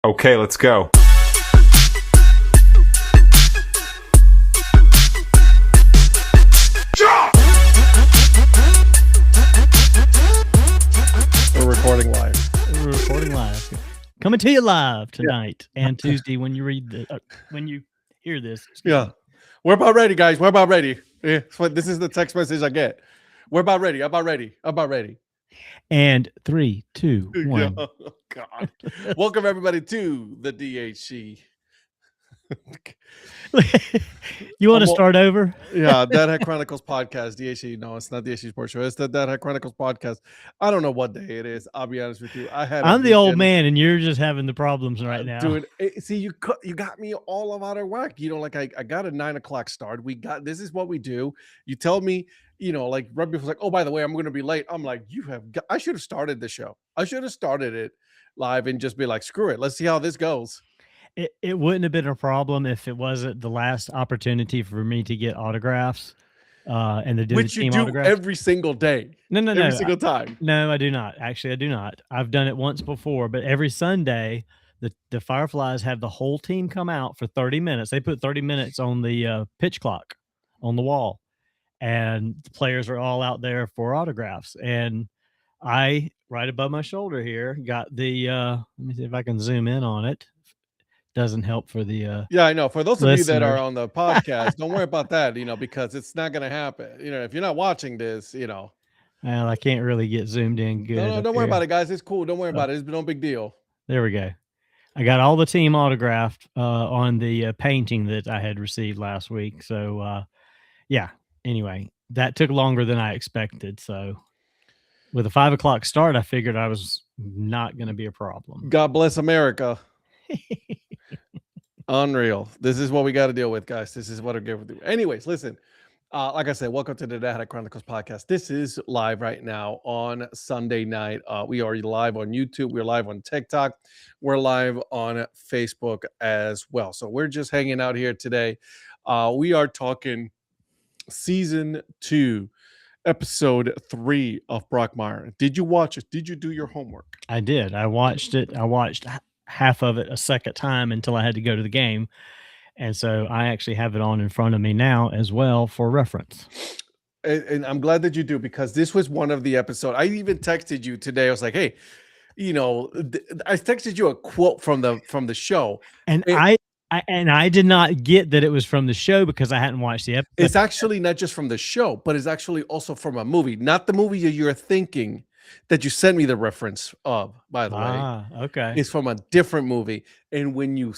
Okay, let's go. We're recording live. We're recording live. Coming to you live tonight and Tuesday when you read the when you hear this. Yeah. We're about ready, guys. We're about ready. Yeah, this is the text message I get. We're about ready. About ready. About ready. And 3, 2, 1. Oh, God. Welcome everybody to the DHC. You want to start over? Yeah, Deadhead Chronicles podcast. DHC. No, it's not DHC Sports Show. It's the Deadhead Chronicles podcast. I don't know what day it is. I'll be honest with you. I'm the old man, and you're just having the problems right now. Dude, see, you got me all out of whack. You know, like I got a 9 o'clock start. This is what we do. You tell me, you know, like right before, like, oh, by the way, I'm going to be late. I'm like, I should have started the show. I should have started it live and just be like, screw it. Let's see how this goes. It wouldn't have been a problem if it wasn't the last opportunity for me to get autographs. And to do Which the team you do autographs every single day. No, every single time. No, I do not. Actually, I do not. I've done it once before, but every Sunday, the Fireflies have the whole team come out for 30 minutes. They put 30 minutes on the pitch clock on the wall, and the players are all out there for autographs. And I, right above my shoulder here, got the let me see if I can zoom in on it. Doesn't help for the yeah, I know. For those of listeners. You that are on the podcast, don't worry about that, you know, because it's not going to happen. You know, if you're not watching this, you know. Well, I can't really get zoomed in good. No, don't worry about it, guys. It's cool. Don't worry about it. It's no big deal. There we go. I got all the team autographed on the painting that I had received last week. So, yeah, anyway, that took longer than I expected. So with a 5 o'clock start, I figured I was not going to be a problem. God bless America. Unreal. This is what we got to deal with, guys. This is what I give with you. Anyways, listen, like I said, welcome to the Deadhead Chronicles podcast. This is live right now on Sunday night. We are live on YouTube. We're live on TikTok. We're live on Facebook as well. So we're just hanging out here today. We are talking season 2, episode 3 of Brockmire. Did you watch it? Did you do your homework? I did. I watched it. I watched half of it a second time until I had to go to the game. And so I actually have it on in front of me now as well for reference. And I'm glad that you do, because this was one of the episodes. I even texted you today. I was like, hey, you know, I texted you a quote from the show. And I did not get that it was from the show because I hadn't watched the episode. It's actually not just from the show, but it's actually also from a movie. Not the movie that you're thinking that you sent me the reference of, by the way. Okay. It's from a different movie. And when you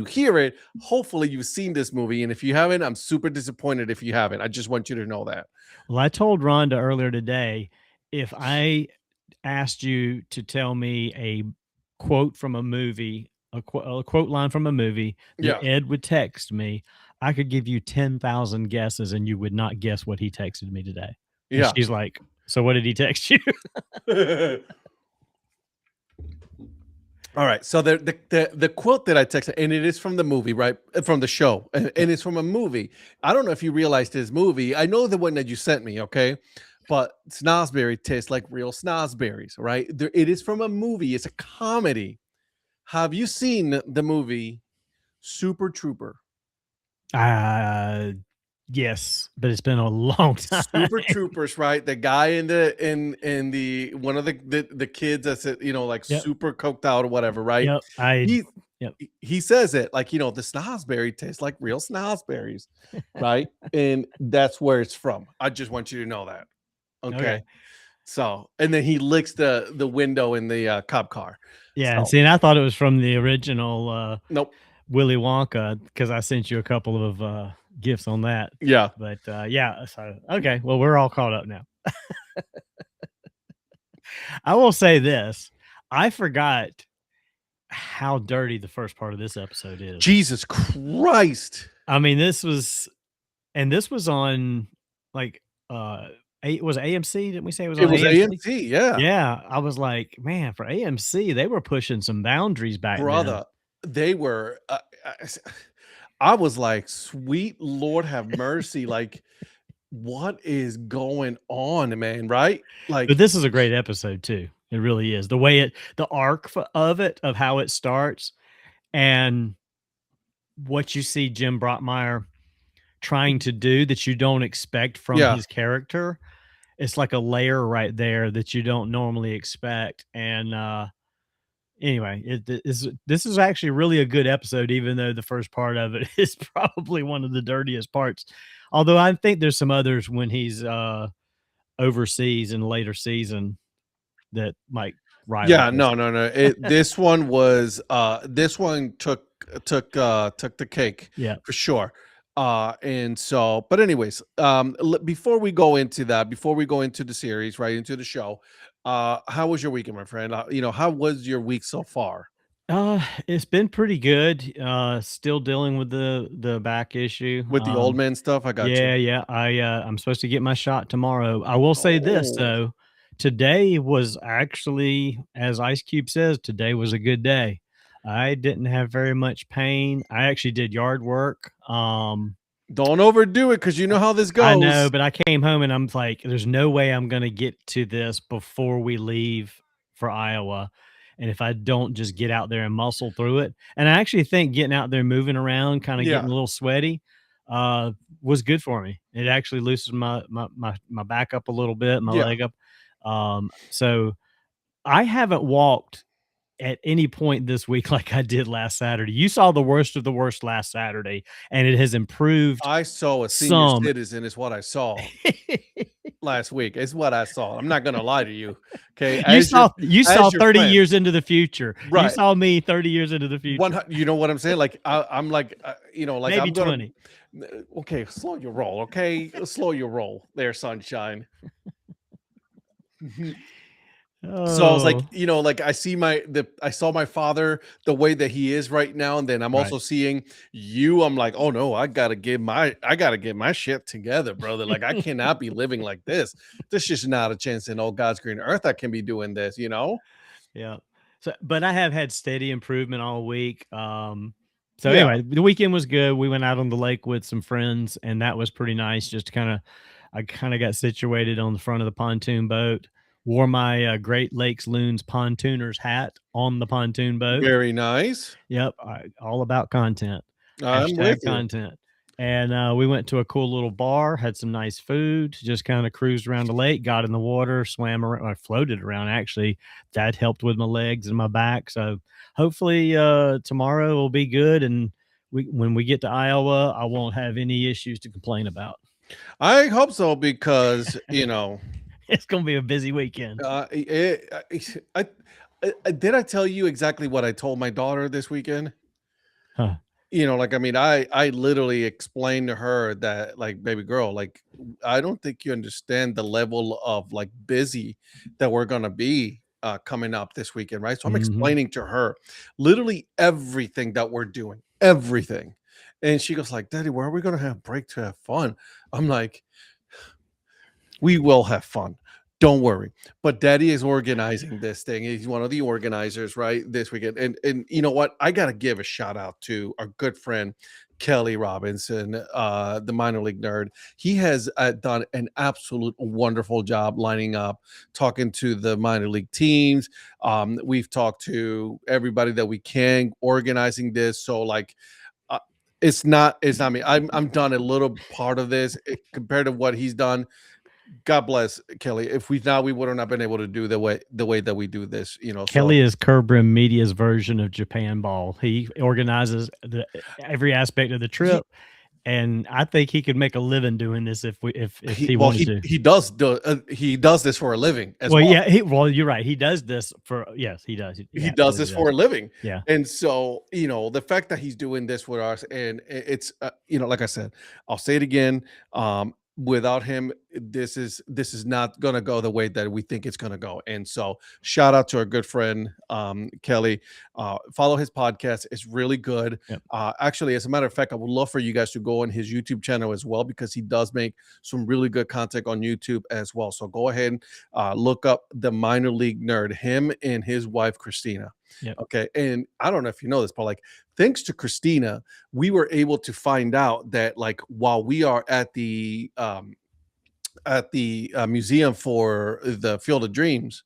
hear it, hopefully you've seen this movie. And if you haven't, I'm super disappointed if you haven't. I just want you to know that. Well, I told Rhonda earlier today, if I asked you to tell me a quote from a movie, a quote line from a movie that Ed would text me, I could give you 10,000 guesses and you would not guess what he texted me today. And she's like, so what did he text you? All right. So the quote that I texted, and it is from the movie, right? From the show. And it's from a movie. I don't know if you realized this movie. I know the one that you sent me, okay? But snozberry tastes like real snozberries, right? It is from a movie. It's a comedy. Have you seen the movie Super Trooper? Yes, but it's been a long time. Super Troopers, right? The guy in the one of the kids that's, you know, like super coked out or whatever, right? He says it like, you know, the snozberry tastes like real snozberries, right? And that's where it's from. I just want you to know that. Okay. So, and then he licks the window in the cop car. Yeah, see, and I thought it was from the original nope. Willy Wonka, because I sent you a couple of gifts on that. Yeah. But yeah, so okay, well, we're all caught up now. I will say this. I forgot how dirty the first part of this episode is. Jesus Christ. I mean, this was on like was it AMC? Didn't we say it was on AMC? AMC, yeah. Yeah. I was like, man, for AMC, they were pushing some boundaries back then. They were I was like, sweet Lord have mercy. Like, what is going on, man? Right? Like, but this is a great episode too. It really is. The way the arc of how it starts. And what you see Jim Brockmire trying to do that you don't expect from Yeah. his character, it's like a layer right there that you don't normally expect. And anyway, this is actually really a good episode, even though the first part of it is probably one of the dirtiest parts. Although I think there's some others when he's overseas in later season that might rival Yeah, this. no. This one was this one took the cake Yeah. for sure. And so, but anyways, before we go into that, before we go into the series, right into the show, how was your weekend, my friend? How was your week so far It's been pretty good. Still dealing with the back issue. with the old man stuff? I got you. Yeah. I'm supposed to get my shot tomorrow. I will say this Oh, though, today was actually, as Ice Cube says, today was a good day. I didn't have very much pain. I actually did yard work. don't overdo it because you know how this I know, goes. but I came home and I'm like, there's no way I'm gonna get to this before we leave for Iowa. And if I don't just get out there and muscle through it, and I actually think getting out there, moving around, kind of getting Yeah, a little sweaty, uh, was good for me. It actually loosened my back up a little bit, my yeah. leg up. So I haven't walked at any point this week like I did last Saturday. You saw the worst of the worst last Saturday, and it has improved I saw a senior some. citizen is what I saw last week. It's what I saw. I'm not gonna lie to you. Okay, You saw as your 30 friend, years into the future. You right? saw me 30 years into the future. You know what I'm saying? Like I'm like like Maybe I'm gonna. 20. Okay, slow your roll. Okay, slow your roll there, sunshine. So I was like, Oh, like I saw my father the way that he is right now, and then I'm right. also seeing you. I'm like, oh no, I gotta get my shit together, brother. Like I cannot be living like this. There's just not a chance in all God's green earth I can be doing this. Yeah. So, but I have had steady improvement all week. So Yeah, anyway, the weekend was good. We went out on the lake with some friends, and that was pretty nice. Just I kind of got situated on the front of the pontoon boat, wore my Great Lakes Loons pontooners hat on the pontoon boat. very nice. Yep, all about content. I'm with Hashtag you. content. And we went to a cool little bar, had some nice food, just kind of cruised around the lake, got in the water, swam around, I floated around actually. That helped with my legs and my back. So hopefully tomorrow will be good. And when we get to Iowa, I won't have any issues to complain about. I hope so because It's going to be a busy weekend. did I tell you exactly what I told my daughter this weekend? Huh. Like, I mean, I literally explained to her that, like, baby girl, like, I don't think you understand the level of like busy that we're gonna be coming up this weekend, right? So I'm Hmm. explaining to her literally everything that we're doing, everything. And she goes, like, Daddy, where are we gonna have break to have fun? I'm like, we will have fun. Don't worry. But daddy is organizing this thing. He's one of the organizers, right? This weekend. And you know what? I gotta give a shout out to our good friend Kelly Robinson, the minor league nerd. He has done an absolute wonderful job lining up, talking to the minor league teams. We've talked to everybody that we can, organizing this. So like uh, it's not me. I'm done a little part of this compared to what he's done. God bless Kelly. If we wouldn't have been able to do the way that we do this. So Kelly is Curb Rim Media's version of Japan Ball. He organizes every aspect of the he trip, and I think he could make a living doing this if he he well wanted he to. he does this for a living as Well, well. yeah, you're right. He does this for yes, he does. He He does absolutely this for does. a living. Yeah. And so, the fact that he's doing this with us and it's like I said, I'll say it again, without him this is not going to go the way that we think it's going to go. And so, shout out to our good friend Kelly. Follow his podcast. It's really good. Yep. Actually, as a matter of fact, I would love for you guys to go on his YouTube channel as well because he does make some really good content on YouTube as well. So go ahead and look up the minor league nerd, him and his wife Christina. Yep. Okay. And I don't know if you know this, but like thanks to Christina, we were able to find out that like while we are at the museum for the Field of Dreams,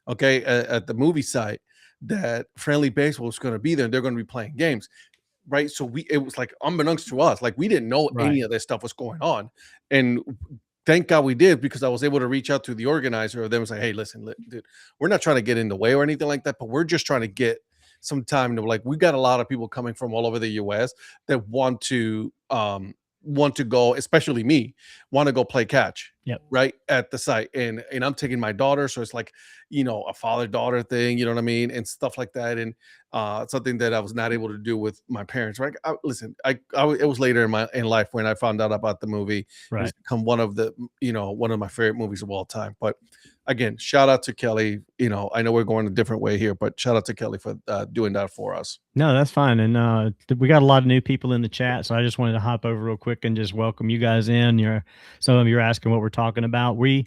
okay, at the movie site, that friendly baseball was going to be there and they're going to be playing games. Right. So it was like unbeknownst to us, like we didn't know Right. any of this stuff was going on. And thank God we did, because I was able to reach out to the organizer of them and say, hey, listen, dude, we're not trying to get in the way or anything like that, but we're just trying to get some time to, like, we got a lot of people coming from all over the US that want to go, especially me, want to go play catch. Yep. Right at the site. And I'm taking my daughter. So it's like, a father-daughter thing, you know what I mean? And stuff like that. And something that I was not able to do with my parents. Right. Listen, it was later in life when I found out about the movie. Right. It's become one of my favorite movies of all time. But again, shout out to Kelly. I know we're going a different way here, but shout out to Kelly for doing that for us. No, that's fine. And we got a lot of new people in the chat, so I just wanted to hop over real quick and just welcome you guys in. Some of you are asking what we're talking about. We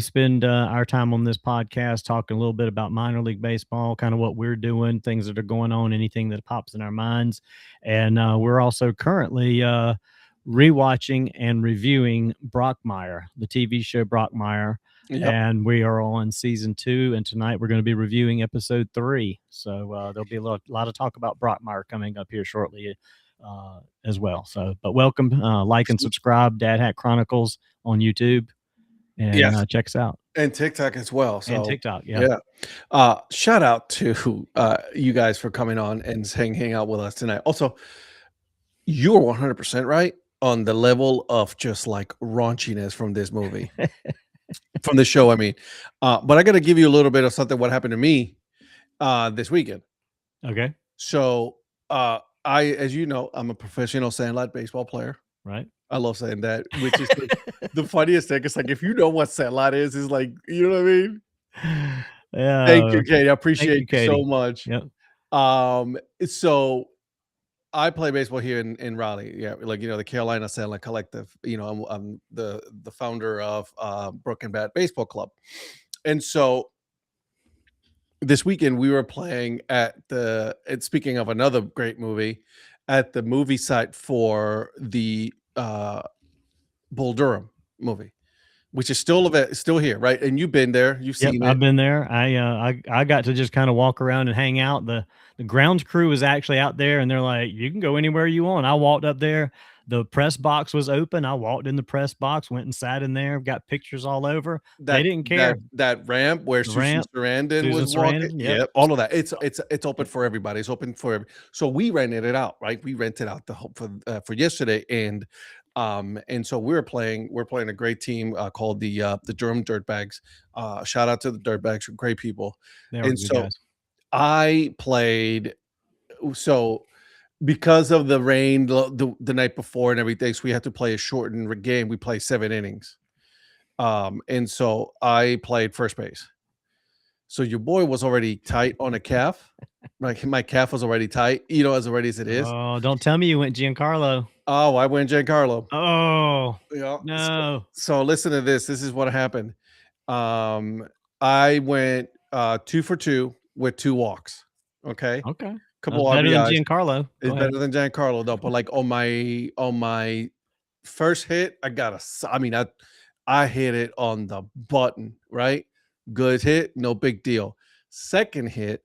spend our time on this podcast talking a little bit about minor league baseball, kind of what we're doing, things that are going on, anything that pops in our minds, and we're also currently rewatching and reviewing Brockmire, the TV show Brockmire. Yep. And we are on season 2, and tonight we're going to be reviewing episode 3. So there'll be a lot of talk about Brockmire coming up here shortly as well. So, but welcome, like and subscribe, Dad Hat Chronicles on YouTube, and check us out. And TikTok as well. So, and TikTok, yeah. Shout out to you guys for coming on and hang out with us tonight. Also, you're 100% right on the level of just like raunchiness from this movie. From the show, I mean. But I got to give you a little bit of something what happened to me this weekend. Okay. So as you know, I'm a professional Sandlot baseball player. Right. I love saying that, which is the funniest thing. It's like, if you know what Sandlot is like, you know what I mean? Yeah. Thank you, Katie. I appreciate you so much. Yep. So I play baseball here in Raleigh. Yeah, like the Carolina Sandlot Collective. I'm the founder of Broken Bat Baseball Club, and so this weekend we were playing and speaking of another great movie, at the movie site for the Bull Durham movie, which is still here, right? And you've been there, you've seen it. I've been there. I got to just kind of walk around and hang out. The grounds crew was actually out there, and they're like, you can go anywhere you want. I walked up there. The press box was open. I walked in the press box, went and sat in there, got pictures all over. They didn't care. That ramp where Susan Sarandon was walking. Yep. All of that. It's open for everybody. It's open for so we rented it out, right? We rented out for yesterday, and so we're playing a great team called the Durham Dirtbags. Shout out to the Dirtbags, great people. And so guys. I played because of the rain the night before and everything, so we had to play a shortened game. We played 7 innings. And so I played first base. So your boy was already tight on a calf. Like my calf was already tight, as already as it is. Oh, don't tell me you went Giancarlo. Oh, I went Giancarlo. Oh, yeah. No. So listen to this. This is what happened. I went 2 for 2 with 2 walks. Okay. Couple better RBIs. than Giancarlo. It's better than Giancarlo though. But like on my first hit, I hit it on the button, right? Good hit, no big deal. Second hit,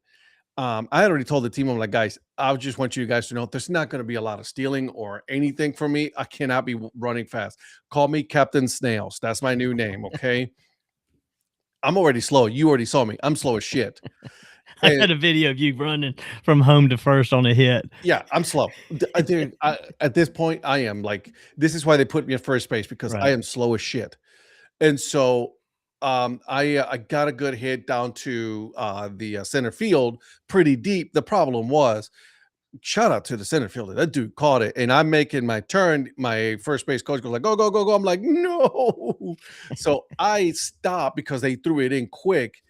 I had already told the team, I'm like, guys, I just want you guys to know there's not going to be a lot of stealing or anything from me. I cannot be running fast. Call me Captain Snails. That's my new name. Okay. I'm already slow. You already saw me. I'm slow as shit. I had a video of you running from home to first on a hit. Yeah, I'm slow. At this point, I am like, this is why they put me at first base, because I am slow as shit. And so I got a good hit down to the center field, pretty deep. The problem was, shout out to the center fielder. That dude caught it, and I'm making my turn. My first base coach goes like, "Go, go, go, go!" I'm like, "No!" So I stopped because they threw it in quick.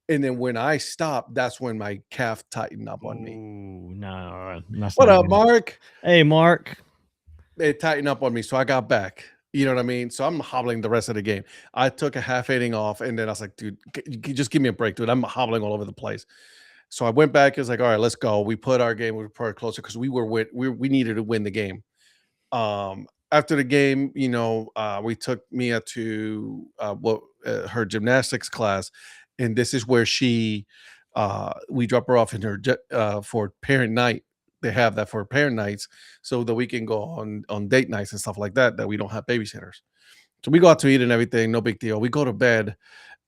And then when I stopped, that's when my calf tightened up on me. Ooh, no. What up, Mark? Hey, Mark. It tightened up on me, so I got back. You know what I mean? So I'm hobbling the rest of the game. I took a half inning off, and then I was like, dude, just give me a break, dude. I'm hobbling all over the place. So I went back. It was like, all right, let's go. We put our game, we were closer because we needed to win the game. After the game, we took Mia to her gymnastics class. And this is where she We drop her off in her for parent night. They have that for parent nights, so that we can go on date nights and stuff like that. That we don't have babysitters. So we go out to eat and everything. No big deal. We go to bed.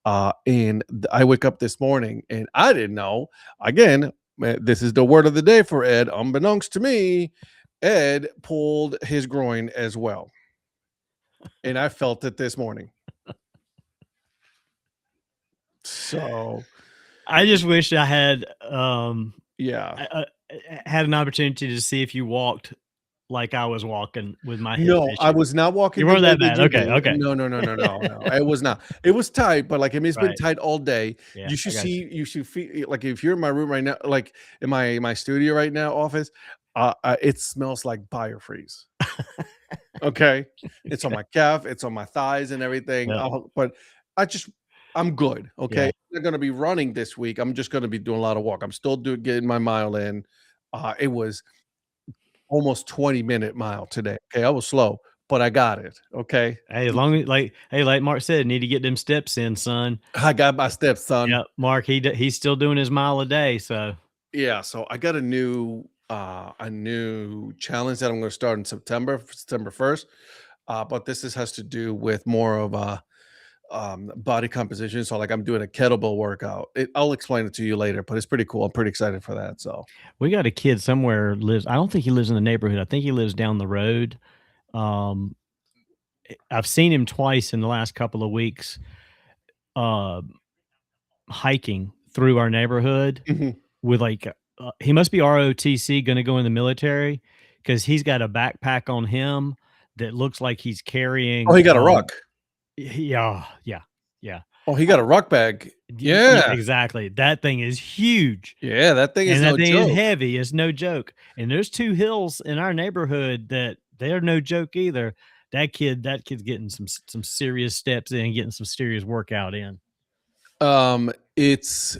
I wake up this morning and I didn't know. Again, this is the word of the day for Ed. Unbeknownst to me, Ed pulled his groin as well. And I felt it this morning. So I just wish I had yeah. had an opportunity to see if you walked like I was walking with my hip No, I issue. was not walking You the weren't way that that bad. you Okay, did. okay. No. It was not. It was tight, but like, I mean, it's been Right. tight all day. Yeah, You I should got see, you should feel like if you're in my room right now, like in my studio right now, office, it smells like biofreeze. Okay, it's on my calf, it's on my thighs and everything. Yeah. But I just, I'm good. Okay, Yeah. I'm not gonna be running this week. I'm just gonna be doing a lot of walk. I'm still getting my mile in. It was almost 20-minute mile today. Okay, I was slow, but I got it. Okay, Hey, as long as like Mark said, need to get them steps in, son. I got my steps, son. Yeah, Mark, he's still doing his mile a day, so Yeah, so I got a new challenge that I'm going to start in September 1st. But has to do with more of body composition. So like I'm doing a kettlebell workout. I'll explain it to you later, but it's pretty cool. I'm pretty excited for that. So we got a kid somewhere lives. I don't think he lives in the neighborhood. I think he lives down the road. Um, I've seen him twice in the last couple of weeks, uh, hiking through our neighborhood Mhm. with like he must be ROTC, going to go in the military because he's got a backpack on him that looks like he's Oh, carrying. he got a ruck. Yeah, yeah. Oh, he got a ruck bag. Yeah, Yeah. exactly. That thing is huge. Yeah, that thing is And no that thing is joke. heavy, it's no joke. And there's 2 hills in our neighborhood that they're no joke either. That kid's getting some serious steps in, getting some serious workout in. It's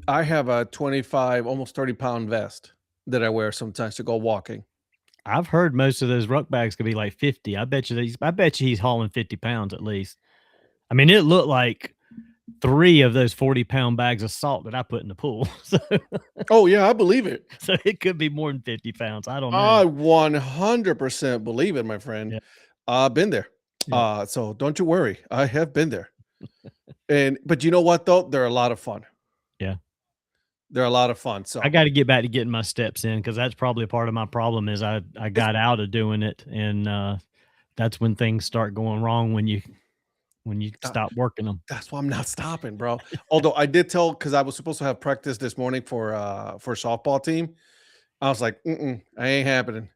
I have a 25, almost 30-pound vest that I wear sometimes to go walking. I've heard most of those ruck bags could be like 50. I bet you he's hauling 50 pounds at least. I mean, it looked like 3 of those 40-pound bags of salt that I put in the pool. So Oh yeah, I believe it. so it could be more than 50 pounds. I don't know. I 100% believe it, my friend. Yeah, I've been there. yeah, So don't you worry. I have been there. But you know what though? They're a lot of fun. yeah. They're a lot of fun. I So gotta get back to getting my steps in because that's probably a part of my problem is I it's got out of doing it, and, that's when things start going wrong when you uh, stop working them. that's why I'm not stopping, bro. Although I did tell because I was supposed to have practice this morning for softball team. I was like, I ain't happening.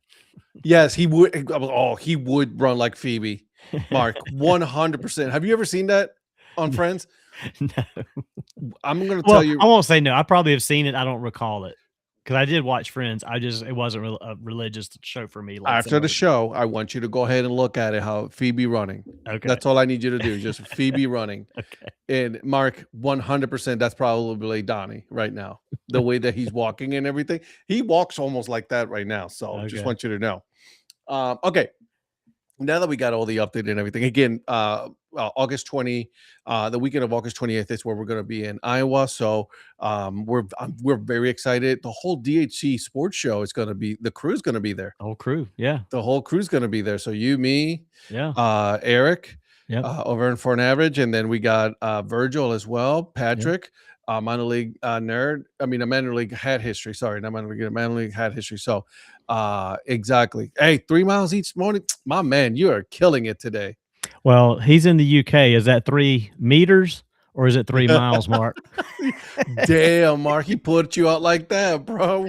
Yes, he would. Oh, he would run like Phoebe. Mark, 100%. Have you ever seen that on Friends? No. I'm gonna tell Well, you I won't say no. I probably have seen it. I don't recall it because I did watch Friends. It wasn't a religious show for me like some after the other. show, I want you to go ahead and look at it, how Phoebe running. Okay. That's all I need you to do, just Phoebe running. Okay. And Mark, 100%, that's probably Donnie right now. The way that he's walking and everything. He walks almost like that right now. So just Okay. want you to know. Okay. Now that we got all the update and everything, again, August 20, the weekend of August 28th is where we're going to be in Iowa. So we're very excited. The whole DHC sports show is going to be, the crew's going to be there. Whole crew. Yeah. The whole crew's going to be there. So you, me, Yeah. Eric, Yep. over in For an Average, and then we got Virgil as well, Yep. Patrick, minor league nerd. I mean, a minor league hat history. Sorry, not minor league, a minor league hat history. So, exactly. Hey, 3 miles each morning, my man, you are killing it today. Well, he's in the UK. Is that 3 meters or is it 3 miles, Mark? Damn, Mark, he put you out like that, bro.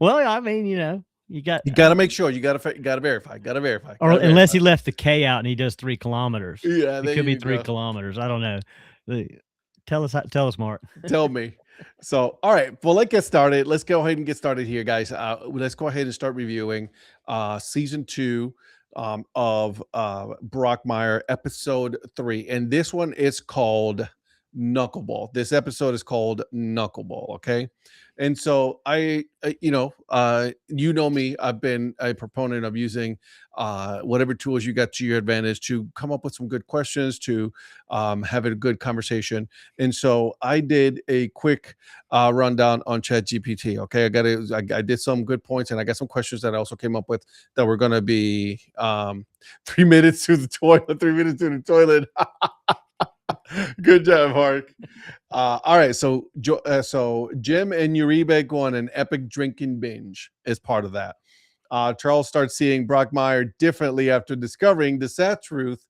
Well, I mean, you got to make sure you got to verify. Got to verify. or Gotta unless he verify. left the K out and he does 3 kilometers. Yeah, It there could be you 3 go. kilometers. I don't know. Tell us, Mark. Tell me. So, all right. Well, let's get started. Let's go ahead and get started here, guys. Let's go ahead and start reviewing season 2 of Brockmire, episode 3. And this one is called Knuckleball. This episode is called Knuckleball. Okay. And so you know me, I've been a proponent of using whatever tools you got to your advantage to come up with some good questions, to have a good conversation. And so I did a quick rundown on ChatGPT. Okay, I did some good points, and I got some questions that I also came up with that were going to be 3 minutes to the toilet, 3 minutes to the toilet. Good job, Mark. All right, so Jim and Uribe go on an epic drinking binge as part of that. Charles starts seeing Brockmire differently after discovering the sad truth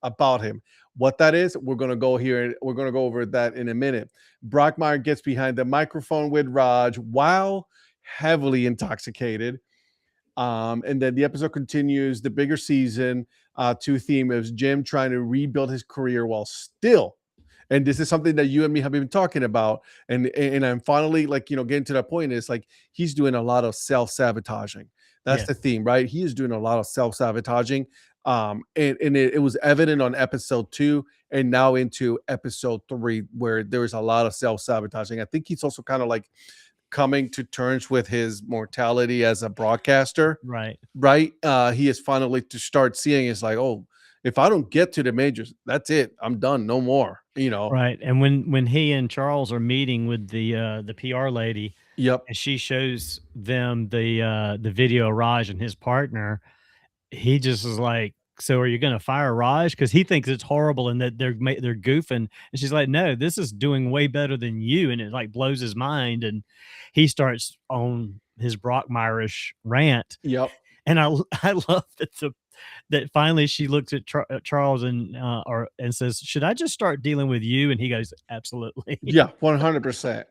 about him. What that is, we're gonna go here. We're gonna go over that in a minute. Brockmire gets behind the microphone with Raj while heavily intoxicated. And then the episode continues. The bigger season two theme is Jim trying to rebuild his career while still, and this is something that you and me have been talking about, and I'm finally getting to that point. Is like he's doing a lot of self-sabotaging. That's Yeah. the theme, right? He is doing a lot of self-sabotaging. And it was evident on episode 2 and now into episode 3 where there's a lot of self-sabotaging. I think he's also kind of like coming to terms with his mortality as a broadcaster, Right. right? He is finally to start seeing it's like, oh, if I don't get to the majors, that's it. I'm done. No more. Right. And when he and Charles are meeting with the PR lady, Yep. and she shows them the video of Raj and his partner, he just is like, "So are you gonna fire Raj?" Because he thinks it's horrible and that they're goofing, and she's like, "No, this is doing way better than you," and it like blows his mind, and he starts on his Brockmire-ish rant, Yep. and I love that finally she looks at Charles and says, "Should I just start dealing with you?" And he goes, "Absolutely." Yeah. 100%.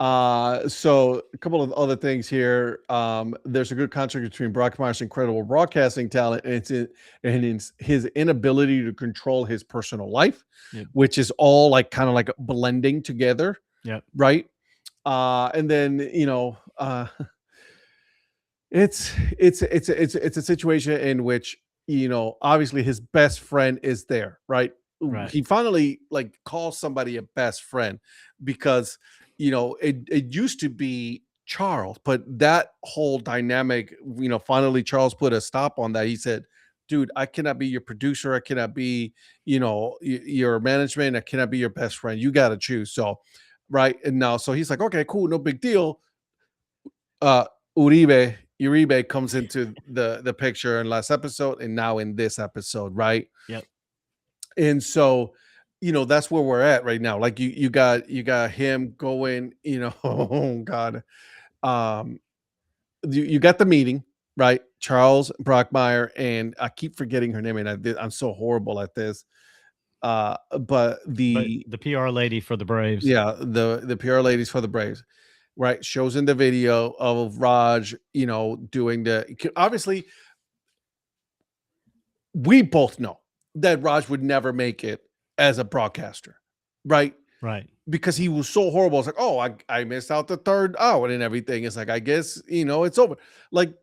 So a couple of other things here. There's a good contrast between Brockmire's incredible broadcasting talent and his inability to control his personal life, Yep. which is all like kind of like blending together, Yep. right? And then it's a situation in which obviously his best friend is there, right? Right. He finally like calls somebody a best friend because it used to be Charles, but that whole dynamic, finally Charles put a stop on that. He said, dude, I cannot be your producer, I cannot be your management, I cannot be your best friend, you got to choose. So right, and now so he's like, okay, cool, no big deal. uh Uribe comes into the picture in last episode and now in this episode, right? Yep. And so, that's where we're at right now. Like you got him going, oh God. Um, you got the meeting, right? Charles Brockmire, and I keep forgetting her name, and I'm so horrible at this. But But the the PR lady for the Braves. yeah, the PR ladies for the Braves, right? Shows in the video of Raj, doing obviously we both know that Raj would never make it as a broadcaster, right? Right. Because he was so horrible. It's like, oh, I missed out the third out and everything. It's like, I guess, it's over. Like,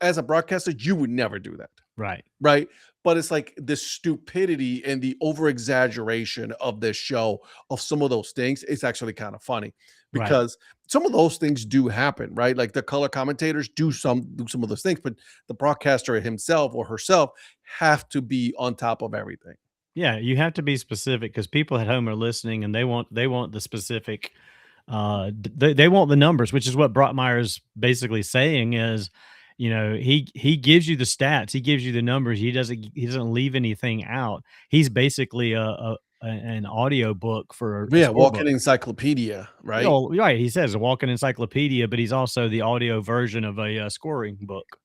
as a broadcaster, you would never do that. Right. Right. But it's like the stupidity and the over exaggeration of this show of some of those things. It's actually kind of funny Right. because some of those things do happen, right? Like the color commentators do some of those things, but the broadcaster himself or herself have to be on top of everything. Yeah, you have to be specific because people at home are listening and they want the specific they want the numbers, which is what Brockmire is basically saying is, he gives you the stats, he gives you the numbers, he doesn't leave anything out. He's basically an audio book for a Yeah, walking scorebook. encyclopedia, right? Oh, right. He says a walking encyclopedia, but he's also the audio version of a scoring book.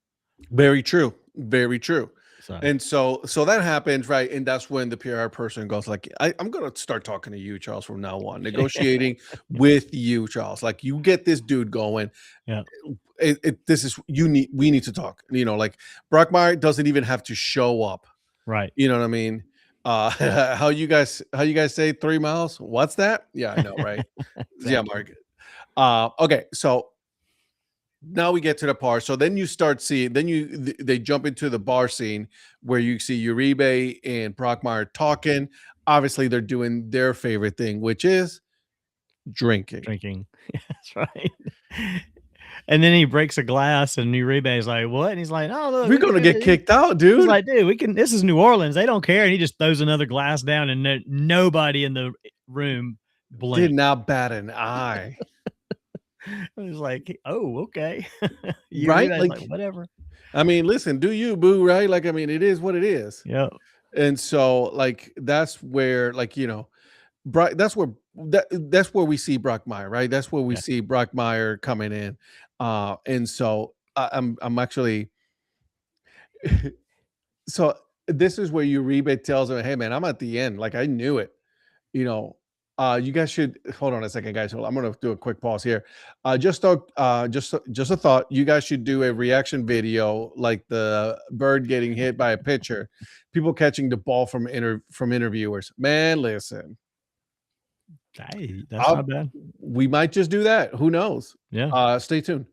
Very true. Very true. So And so that happens, right? And that's when the PR person goes like, I'm gonna start talking to you, Charles, from now on, negotiating with you, Charles. Like you get this dude going. yeah, This is we need to talk. Like Brockmire doesn't even have to show up. right. You know what I mean? How you guys say 3 miles? What's that? Yeah, I know, right? Yeah, Exactly. Mark. Okay, so now we get to the part. So then you start seeing, they jump into the bar scene where you see Uribe and Brockmire talking. Obviously, they're doing their favorite thing, which is drinking. That's right. And then he breaks a glass, and Uribe is like, "What?" And he's like, "Oh, look, We're we can gonna do get it." kicked out, He's dude. like, "Dude, we can. This is New Orleans. They don't care." And he just throws another glass down, and nobody in the room Did blinked. not bat an eye. It was like, "Oh, okay." Right? Uribe is like, Like, "Whatever." I mean, listen, do you, boo, right? Like, I mean, it is what it is. Yeah, And so, like, that's where, like, that's where we see Brockmire, right? That's where we yeah, see Brockmire coming in. And so I'm actually so this is where Uribe tells him, "Hey man, I'm at the end. Like I knew it. You know, you guys should hold on a second, guys. I'm gonna do a quick pause here. Just a thought. You guys should do a reaction video like the bird getting hit by a pitcher, people catching the ball from interviewers. Man, listen, hey, that's I'll, not bad. we might just do that. Who knows? Yeah, Stay tuned.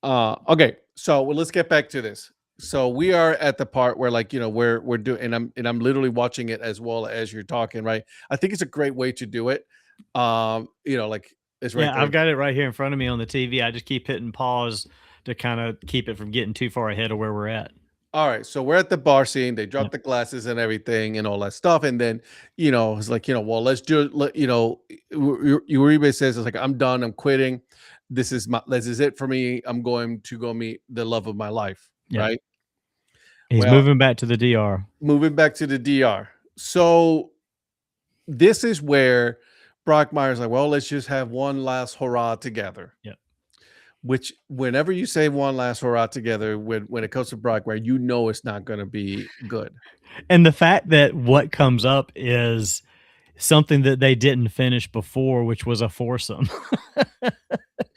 Okay, so let's get back to this. So we are at the part where, like, we're doing, and I'm literally watching it as well as you're talking, right? I think it's a great way to do it. Like it's right yeah. there. I've got it right here in front of me on the TV. I just keep hitting pause to kind of keep it from getting too far ahead of where we're at. All right, so we're at the bar scene. They Yeah, drop the glasses and everything and all that stuff, and then it's like, well, let's do let Uribe says, it's like, I'm done. I'm quitting. This is it for me. I'm going to go meet the love of my life, yeah. right? He's Well, moving back to the DR. moving back to the DR. So this is where Brockmire's like, well, let's just have one last hurrah together. Yeah. Which, whenever you say one last hurrah together, when it comes to Brockmire, it's not going to be good. And the fact that what comes up is something that they didn't finish before, which was a foursome.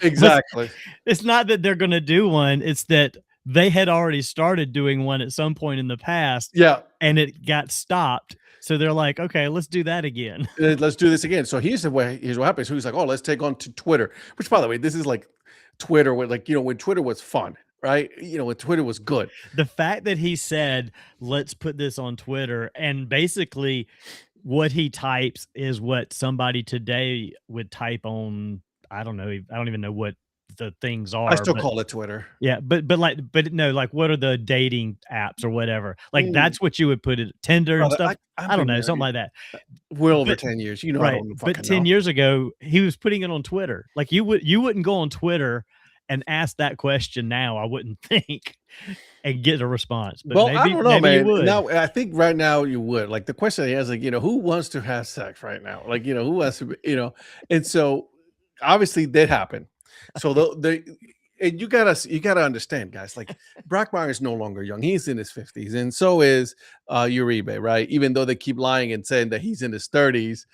Exactly. It's not that they're going to do one, it's that they had already started doing one at some point in the past Yeah. and it got stopped. So they're like, okay, let's do that again. Let's do this again. So here's what happens. So he's like, oh, let's take on to Twitter, which, by the way, this is like Twitter, when, like, when Twitter was fun, right? When Twitter was good. The fact that he said, let's put this on Twitter, and basically what he types is what somebody today would type on, I don't know, I don't even know what the things I are, still but call it Twitter. yeah, but no, like what are the dating apps or whatever? Like Mm, that's what you would put it, Tinder and brother, stuff. I've I don't been know, something married like that. well over But 10 years. I right, don't but fucking 10 know. years ago, he was putting it on Twitter. Like you wouldn't go on Twitter and ask that question now, I wouldn't think, and get a response. But Well, I don't know, maybe you man. would. Now, I think right now you would. Like the question he has, like, who wants to have sex right now? Like, who wants to, and so obviously that happened. So and you gotta understand, guys. Like Brockmire is no longer young; he's in his 50s, and so is Uribe, right? Even though they keep lying and saying that he's in his 30s,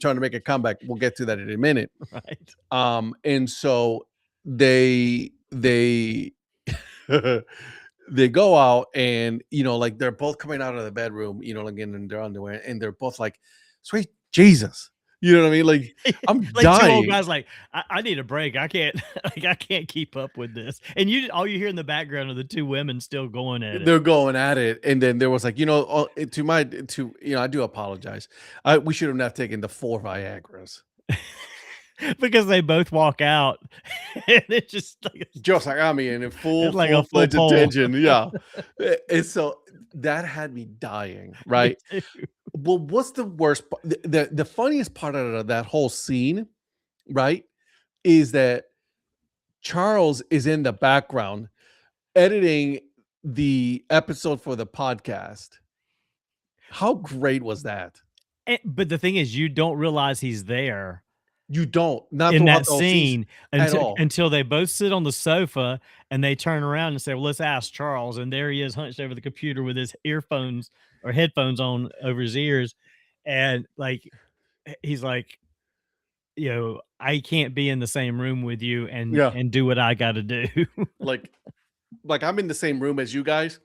trying to make a comeback. We'll get to that in a minute. Right. And so they they go out, and like they're both coming out of the bedroom, like in their underwear, and they're both like, sweet Jesus, you know what I mean? Like, I'm Like two old dying. guys like, I need a break. I can't like I can't keep up with this. And all you hear in the background are the two women still going at it. They're going at it, and then there was like, I do apologize. We should have not taken the 4 Viagra's. Because they both walk out and it's Just like, I mean, in it's like a full full-fledged pole. attention, yeah. And so that had me dying, right? Me too. Well, what's the worst part? The funniest part out of that whole scene, right, is that Charles is in the background editing the episode for the podcast. How great was that? But the thing is, you don't realize he's there You don't, not in throughout that the whole season scene at all. until they both sit on the sofa and they turn around and say, well, let's ask Charles. And there he is, hunched over the computer with his earphones or headphones on over his ears. And like, he's like, I can't be in the same room with you Yeah. and do what I got to do. Like I'm in the same room as you guys.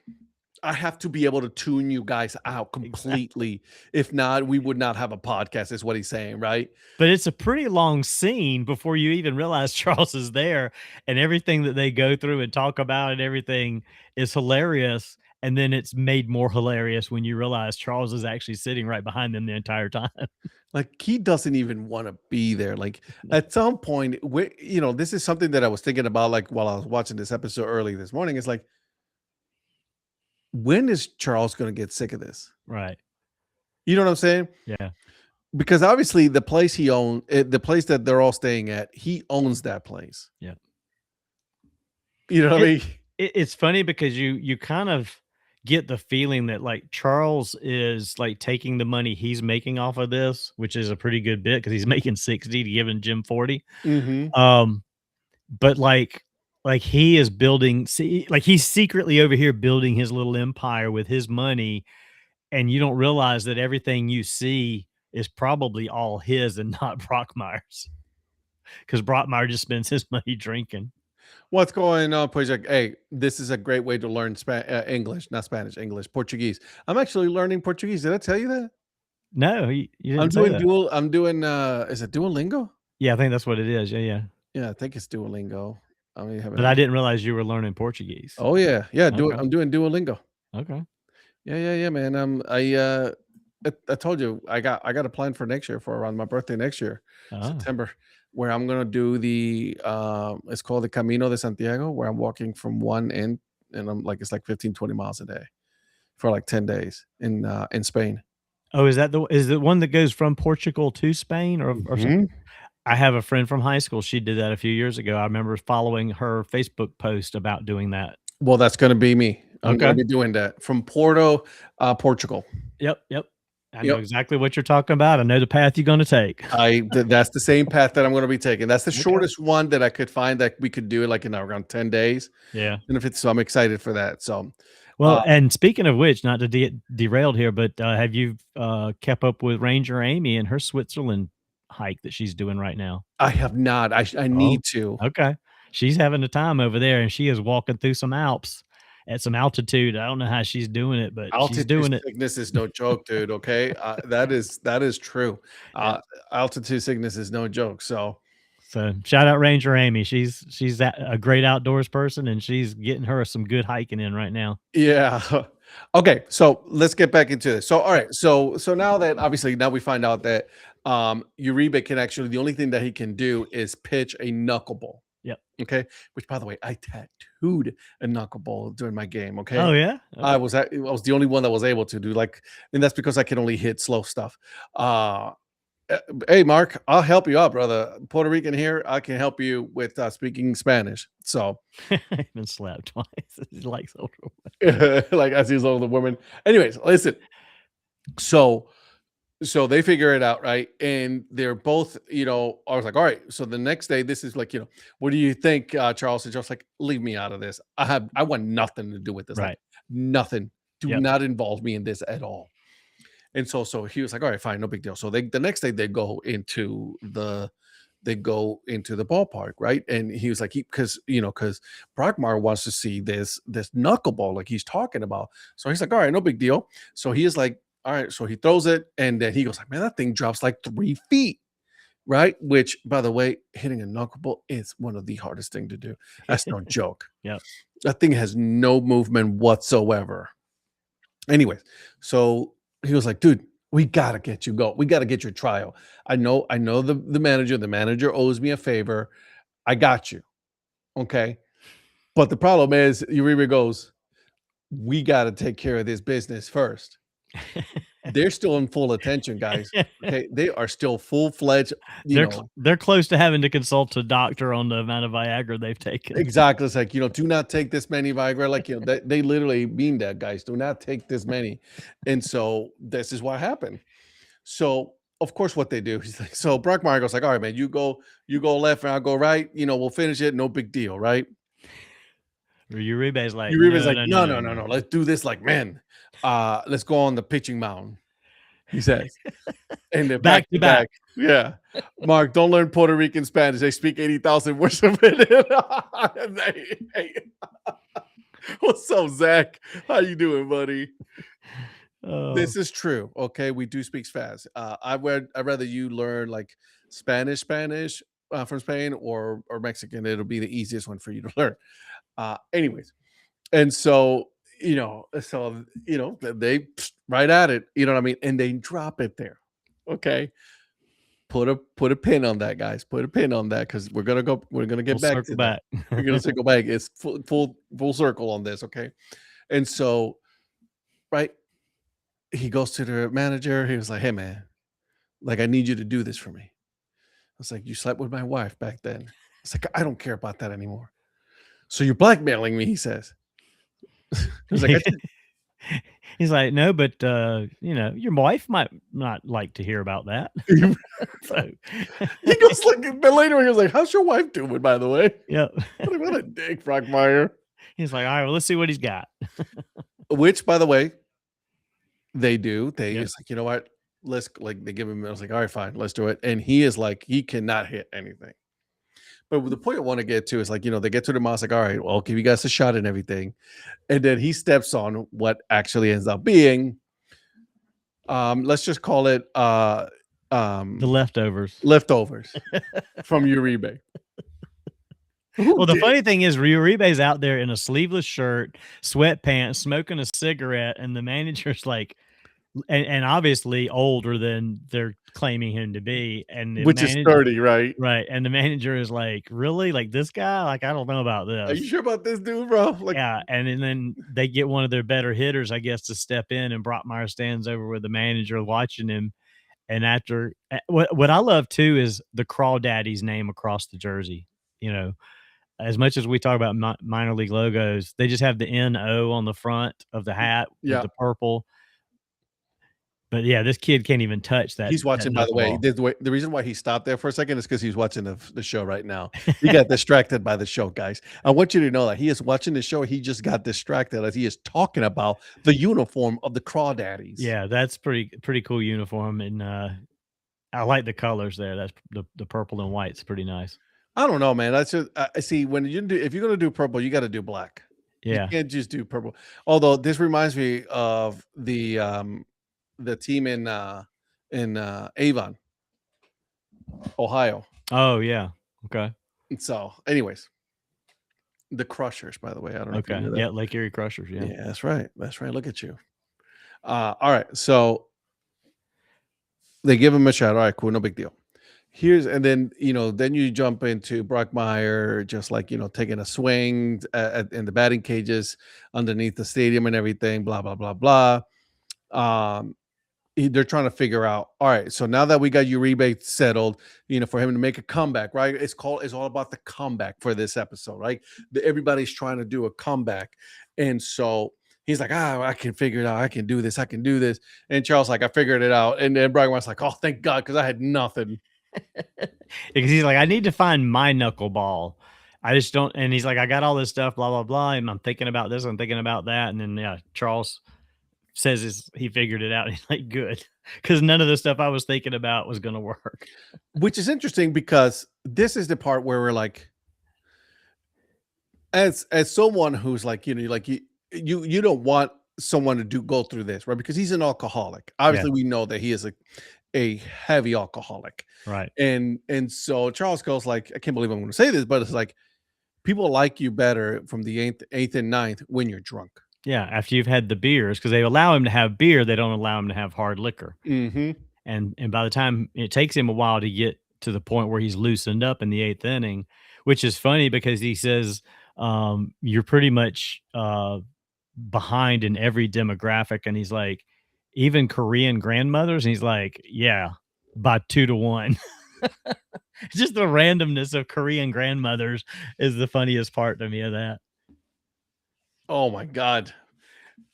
I have to be able to tune you guys out completely. If not, we would not have a podcast, is what he's saying, right? But it's a pretty long scene before you even realize Charles is there, and everything that they go through and talk about and everything is hilarious. and then it's made more hilarious when you realize Charles is actually sitting right behind them the entire time. Like, he doesn't even wanna be there, like, at some point, this is something that I was thinking about, like, while I was watching this episode early this morning, it's like, when is Charles gonna get sick of this? Right. You know what I'm saying? Yeah. Because obviously the place the place that they're all staying at, he owns that place. Yeah. You know what I It mean? it's funny because you kind of get the feeling that, like, Charles is, like, taking the money he's making off of this, which is a pretty good bit because he's making 60 to giving Jim 40. Mhm. But, like, he is building like, he's secretly over here building his little empire with his money, and you don't realize that everything you see is probably all his and not Brockmire's, because Brockmire just spends his money drinking. What's going on, Project? Hey, this is a great way to learn English, not Spanish, English, Portuguese. I'm actually learning Portuguese. Did I tell you that? No, you didn't say that. I'm doing, is it Duolingo? Yeah, I think that's what it is. Yeah, yeah. Yeah, I think it's Duolingo. I mean, have But I didn't realize you were learning Portuguese. Oh yeah, yeah. Okay. I'm doing Duolingo. Okay. Yeah, man. I told you I got a plan for next year for around my birthday next year, Oh. September, where I'm gonna do it's called the Camino de Santiago, where I'm walking from one end, and it's like 15, 20 miles a day for like 10 days in Spain. Oh, is the one that goes from Portugal to Spain or something? Mhm. I have a friend from high school. She did that a few years ago. I remember following her Facebook post about doing that. Well, that's gonna be me. I'm gonna Okay. be doing that from Porto, Portugal. Yep, yep. I know Yep. exactly what you're talking about. I know the path you're gonna take. That's the same path that I'm gonna be taking. That's the Okay. shortest one that I could find that we could do it like in around 10 days. Yeah. And so I'm excited for that. So, Well, uh, and speaking of which, not to get derailed here, but have you kept up with Ranger Amy and her Switzerland hike that she's doing right now? I have not. I Oh, need to. okay. She's having a time over there, and she is walking through some Alps at some altitude. I don't know how she's doing it, but she's Altitude doing it. sickness is no joke, dude. Okay, that is true. Yeah. Altitude sickness is no joke. So, So shout out Ranger Amy. She's a great outdoors person, and she's getting her some good hiking in right now. yeah. Okay, so let's get back into this. So, all right. So now that obviously now we find out that Uribe can actually the only thing that he can do is pitch a knuckleball. Yep. Okay, which by the way, I tattooed a knuckleball during my game. Okay, Oh yeah. Okay. I was the only one that was able to do and that's because I can only hit slow stuff. Hey, Mark, I'll help you out, brother. Puerto Rican here. I can help you with speaking Spanish. So, I've been slapped twice. He likes older like as these older women. Anyways, listen. So, they figure it out, right? And they're both, I was like, all right. So the next day, this is like, what do you think, Charles? And Charles like, leave me out of this. I want nothing to do with this. Like Right. nothing. Do Yep. not involve me in this at all. And so he was like, all right, fine, no big deal. So the next day they go into the ballpark, right? And he was like, because Brockmire wants to see this knuckleball like he's talking about. So he's like, all right, no big deal. So he is like, all right. So he throws it, and then he goes like, man, that thing drops like 3 feet, right? Which, by the way, hitting a knuckleball is one of the hardest thing to do. That's no joke. Yep. That thing has no movement whatsoever. Anyways, so he was like, dude, we gotta get you we gotta get your trial. I know the manager. The manager owes me a favor. I got you. Okay. But the problem is Uribe goes, we gotta take care of this business first. They're still in full attention, guys. Okay. They are still full-fledged, They're close to having to consult a doctor on the amount of Viagra they've taken. exactly. It's like, do not take this many Viagra. Like, they literally mean that, guys. Do not take this many. And so this is what happened. So of course, what they do, he's like, so Brockmire goes like, all right, man, you go left and I'll go right. We'll finish it. No big deal, right? Uribe's like, Uribe's no, like, no, no, no, no, no, no, no. no. Let's do this like men. Let's go on the pitching mound. He says, and they're Back to back. Yeah. Mark, don't learn Puerto Rican Spanish. They speak 80,000 words a minute. Hey. What's up, Zach? How you doing, buddy? This is true. Okay, we do speak fast. I'd rather you learn like Spanish from Spain or Mexican. It'll be the easiest one for you to learn. Anyways, and so so they right at it, you know what I mean, and they drop it there. Okay, put a pin on that, guys. Put a pin on that because we're gonna We'll get back circle to that. back. We're gonna circle back. It's full circle on this. Okay, and so right, he goes to the manager. He was like, "Hey, man, like I need you to do this for me." I was like, "You slept with my wife back then." It's like, "I don't care about that anymore." So you're blackmailing me, he says. I was like, He's like, "No, but, your wife might not like to hear about that." So he goes like, but later he was like, "How's your wife doing, by the way?" yep. What a dick, Brockmire. He's like, "Alright, well, let's see what he's got." Which, by the way, they do. Yep. It's like, you know what? Let's like they give him. I was like, all right, fine, let's do it. And he is like, he cannot hit anything. But the point I want to get to is like, they get to the mouse, like, all right, well, I'll give you guys a shot and everything. And then he steps on what actually ends up being, let's just call it The leftovers. leftovers from Uribe. Who Well, the did? funny thing is Uribe's out there in a sleeveless shirt, sweatpants, smoking a cigarette, and the manager's like and obviously older than they're claiming him to be, and the Which is manager 30, right? right, and the manager is like, "Really? Like, this guy? Like, I don't know about Are you this." sure about this dude, bro? Like, Yeah, and then they get one of their better hitters, I guess, to step in, and Brockmire stands over with the manager watching him, and after what I love too is the Crawdaddy's name across the jersey, you know? As much as we talk about minor league logos, they just have the NO on the front of the hat with yeah. the purple. But yeah, this kid can't even touch that He's watching, by the way. knuckleball. The reason why he stopped there for a second is because he's watching the show right now. He got distracted by the show, guys. I want you to know that he is watching the show. He just got distracted as he is talking about the uniform of the Crawdaddies. Yeah, that's pretty cool uniform, and I like the colors there. That's the purple and white's pretty nice. I don't know, man. That's just I see when you do if you're gonna do purple, you got to do black. You Yeah. can't just do purple. Although this reminds me of the team in Avon, Ohio. Oh yeah. Okay. And so, anyways, the Crushers, by the way. I don't know if you Okay. knew that. Yeah, Lake Erie Crushers. Yeah. Yeah, that's right. That's right. Look at you. All right. So they give him a shot. All right, cool. No big deal. And then, then you jump into Brockmire, just like, taking a swing in the batting cages underneath the stadium and everything, blah, blah, blah, blah. They're trying to figure out, all right, so now that we got Uribe settled, for him to make a comeback, right? It's all about the comeback for this episode, right? Everybody's trying to do a comeback. And so he's like, I can figure it out. I can do this. I can do this. And Charles like, I figured it out. And then Brian was like, oh, thank God, because I had nothing. Because he's like, I need to find my knuckleball. I just don't. And he's like, I got all this stuff, blah blah blah, and I'm thinking about this, I'm thinking about that, and then yeah, Charles says he figured it out. He's like, good, because none of the stuff I was thinking about was going to work. Which is interesting because this is the part where we're like, as someone who's like, like you don't want someone to go through this, right? Because he's an alcoholic. Obviously, we know that he is a heavy alcoholic. Right. And so Charles goes like, I can't believe I'm going to say this, but it's like people like you better from the eighth and ninth when you're drunk. Yeah, after you've had the beers, because they allow him to have beer, they don't allow him to have hard liquor. Mm-hmm. And by the time it takes him a while to get to the point where he's loosened up in the eighth inning, which is funny because he says you're pretty much behind in every demographic, and he's like, even Korean grandmothers, and he's like, yeah, by 2-1. Just the randomness of Korean grandmothers is the funniest part to me of that. Oh my God.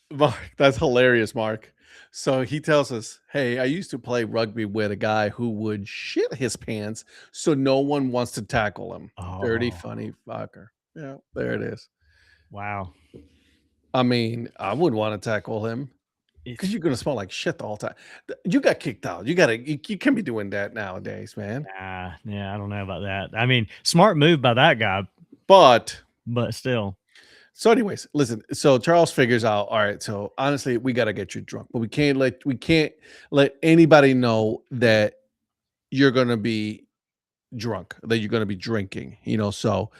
Mark, that's hilarious, Mark. So he tells us, hey, I used to play rugby with a guy who would shit his pants so no one wants to tackle him. Dirty, funny fucker. Yeah, there it is. Wow. I mean, I wouldn't want to tackle him because you're going to smell like shit the whole time. You got kicked out. You can't be doing that nowadays, man. Yeah, I don't know about that. I mean, smart move by that guy, but still. So anyways, listen, so Charles figures out, all right, so honestly, we got to get you drunk, but we can't let anybody know that you're going to be drunk, that you're going to be drinking, so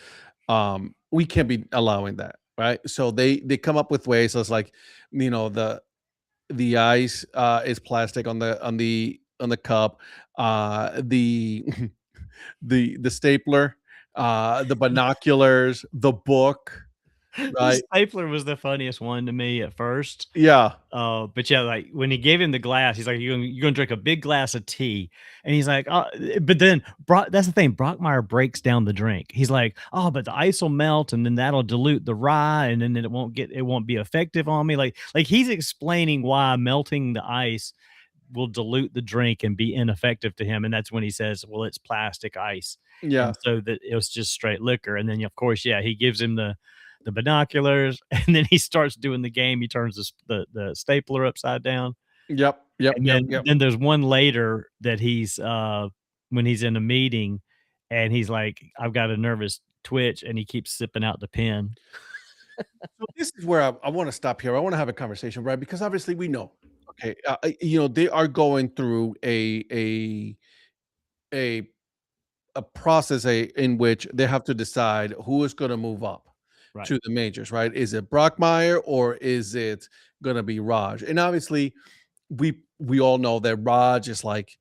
we can't be allowing that, right? So they come up with ways. So it's like, the ice is plastic on the cup, the the stapler, the binoculars, the book, The right? stapler was the funniest one to me at first. Yeah, But yeah, like when he gave him the glass, he's like, you're gonna drink a big glass of tea," and he's like, "Oh," but then that's the thing. Brockmire breaks down the drink. He's like, "Oh, but the ice will melt, and then that'll dilute the rye, and then it won't be effective on me." Like he's explaining why melting the ice will dilute the drink and be ineffective to him, and that's when he says, "Well, it's plastic ice," yeah, and so that it was just straight liquor. And then of course, yeah, he gives him the binoculars, and then he starts doing the game. He turns the stapler upside down, yep, yep, and yep, then yep. there's one later that he's when he's in a meeting, and he's like, "I've got a nervous twitch," and he keeps sipping out the pen. So this is where I want to stop here. I want to have a conversation, right? Because obviously we know, okay, they are going through a a process in which they have to decide who is going to move up Right, to the majors, right? Is it Brockmire or is it going to be Raj? And obviously, we all know that Raj is like,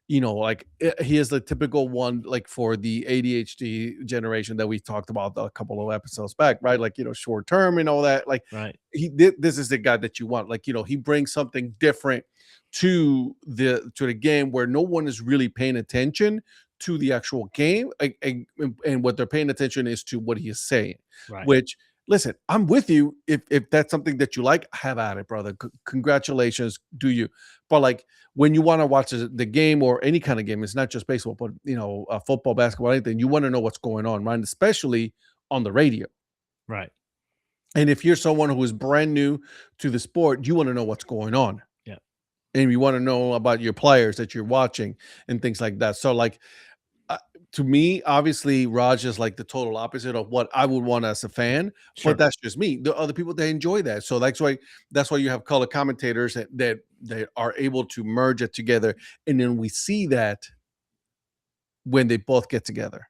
he is the typical one, like for the ADHD generation that we talked about a couple of episodes back, right? Like, short term and all that. Like, right, this is the guy that you want. Like, he brings something different to the game where no one is really paying attention to the actual game, and what they're paying attention is to what he is saying, right, which, listen, I'm with you. If that's something that you like, have at it, brother. Congratulations, do you? But like, when you want to watch the game or any kind of game, it's not just baseball, but football, basketball, anything. You want to know what's going on, right? Especially on the radio. right. And if you're someone who is brand new to the sport, you want to know what's going on, Yeah, and you want to know about your players that you're watching and things like that. So, like, uh, to me, obviously, Raj is like the total opposite of what I would want as a fan, but sure. that's just me. The other people, they enjoy that, so that's why you have color commentators that are able to merge it together, and then we see that when they both get together.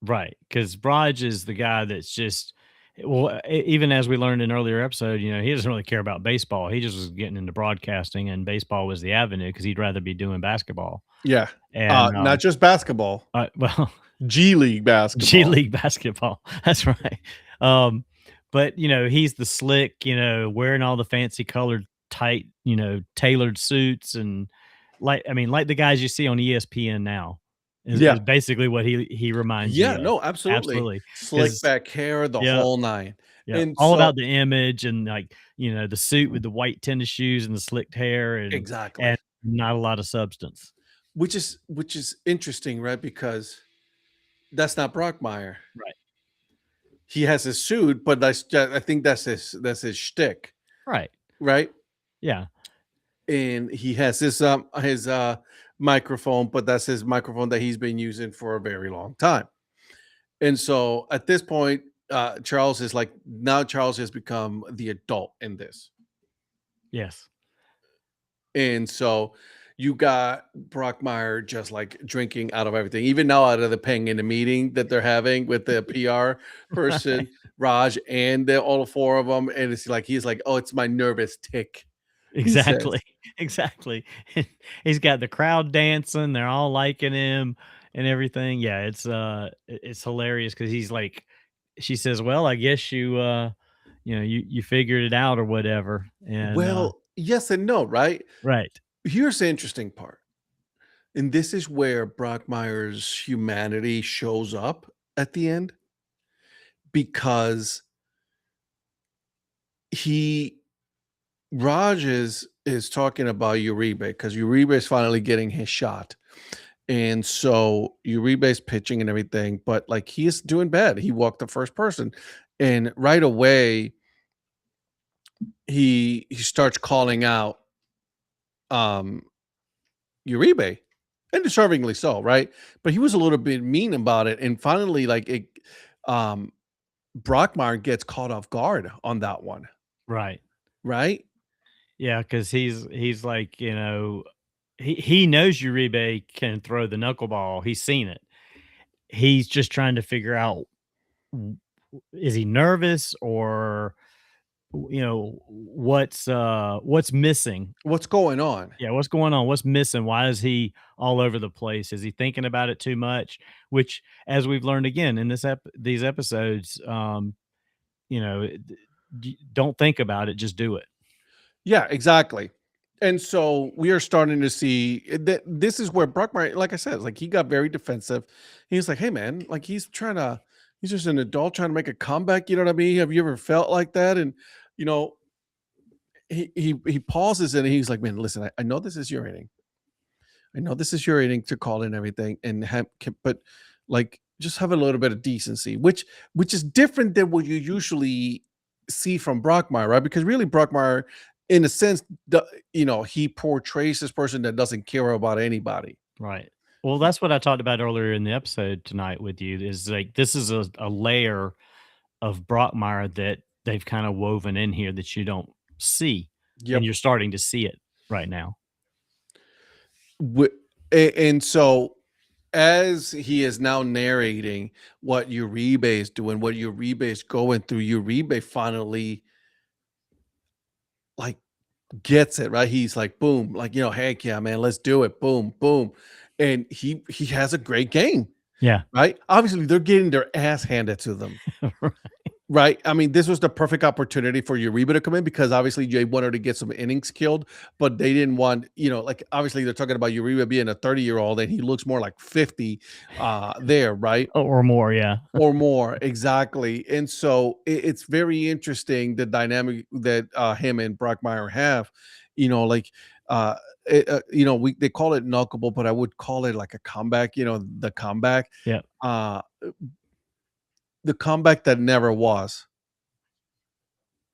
Right, because Raj is the guy that's just well, even as we learned in earlier episode, he doesn't really care about baseball. He just was getting into broadcasting, and baseball was the avenue because he'd rather be doing basketball. Yeah, And not just basketball, well, G League G basketball. League basketball. That's right. Um, but he's the slick, wearing all the fancy colored, tight, tailored suits, and like the guys you see on ESPN now is Yeah, basically what he reminds yeah, me of. no, absolutely. Absolutely, Slick because back hair, the yeah, whole nine, yeah, and all so about the image and like the suit with the white tennis shoes and the slicked hair exactly. and not a lot of substance. Which is interesting, right? Because that's not Brockmire. Right. He has his suit, but I think that's his shtick, Right. right? Yeah. And he has his microphone, but that's his microphone that he's been using for a very long time. And so at this point, Charles is like, now Charles has become the adult in this. Yes. And so you got Brockmire just like drinking out of everything, even now out of the ping in the meeting that they're having with the PR Right. person, Raj, and all four of them. And it's like, he's like, oh, it's my nervous tick, he says. Exactly, exactly. He's got the crowd dancing, they're all liking him and everything. Yeah, it's hilarious because he's like she says, "Well, I guess you figured it out or whatever." And Well, yes and no, right? right, Here's the interesting part. And this is where Brockmire's humanity shows up at the end, because he Raj is talking about Uribe, because Uribe is finally getting his shot. And so Uribe is pitching and everything, but like, he's doing bad. He walked the first person. And right away, he starts calling out um Uribe, and deservingly so, right? But he was a little bit mean about it. And finally, like, um Brockmire gets caught off guard on that one, right. right? Yeah, because he's like, he knows Uribe can throw the knuckleball, he's seen it. He's just trying to figure out is he nervous or what's missing? What's going on? Yeah, what's going on? What's missing? Why is he all over the place? Is he thinking about it too much? Which, as we've learned again in these episodes, you know, don't think about it, just do it. Yeah, exactly. And so we are starting to see that this is where Brockmire, like I said, like he got very defensive. He's like, hey man, like he's just an adult trying to make a comeback. You know what I mean? Have you ever felt like that? And you know, he pauses and he's like, man, listen, I know this is your inning. I know this is your inning to call in everything and but like just have a little bit of decency, which is different than what you usually see from Brockmire, right? Because really Brockmire, in a sense, he portrays this person that doesn't care about anybody. Right. Well, that's what I talked about earlier in the episode tonight with you. Is like this is a layer of Brockmire that they've kind of woven in here that you don't see, and Yep. you're starting to see it right now. And so as he is now narrating what Uribe is doing, what Uribe is going through, Uribe finally like gets it, right? He's like, boom, like, heck yeah, man, let's do it. Boom, boom. And he has a great game, Yeah. right? Obviously, they're getting their ass handed to them. Right. I mean, this was the perfect opportunity for Uribe to come in because obviously Jay wanted to get some innings killed, but they didn't want, like obviously they're talking about Uribe being a 30-year-old and he looks more like 50 there, right? Or more, yeah. Or more, exactly. And so it's very interesting the dynamic that him and Brockmire have, like they call it knuckleable, but I would call it like a comeback, the comeback. Yeah. Uh the comeback that never was.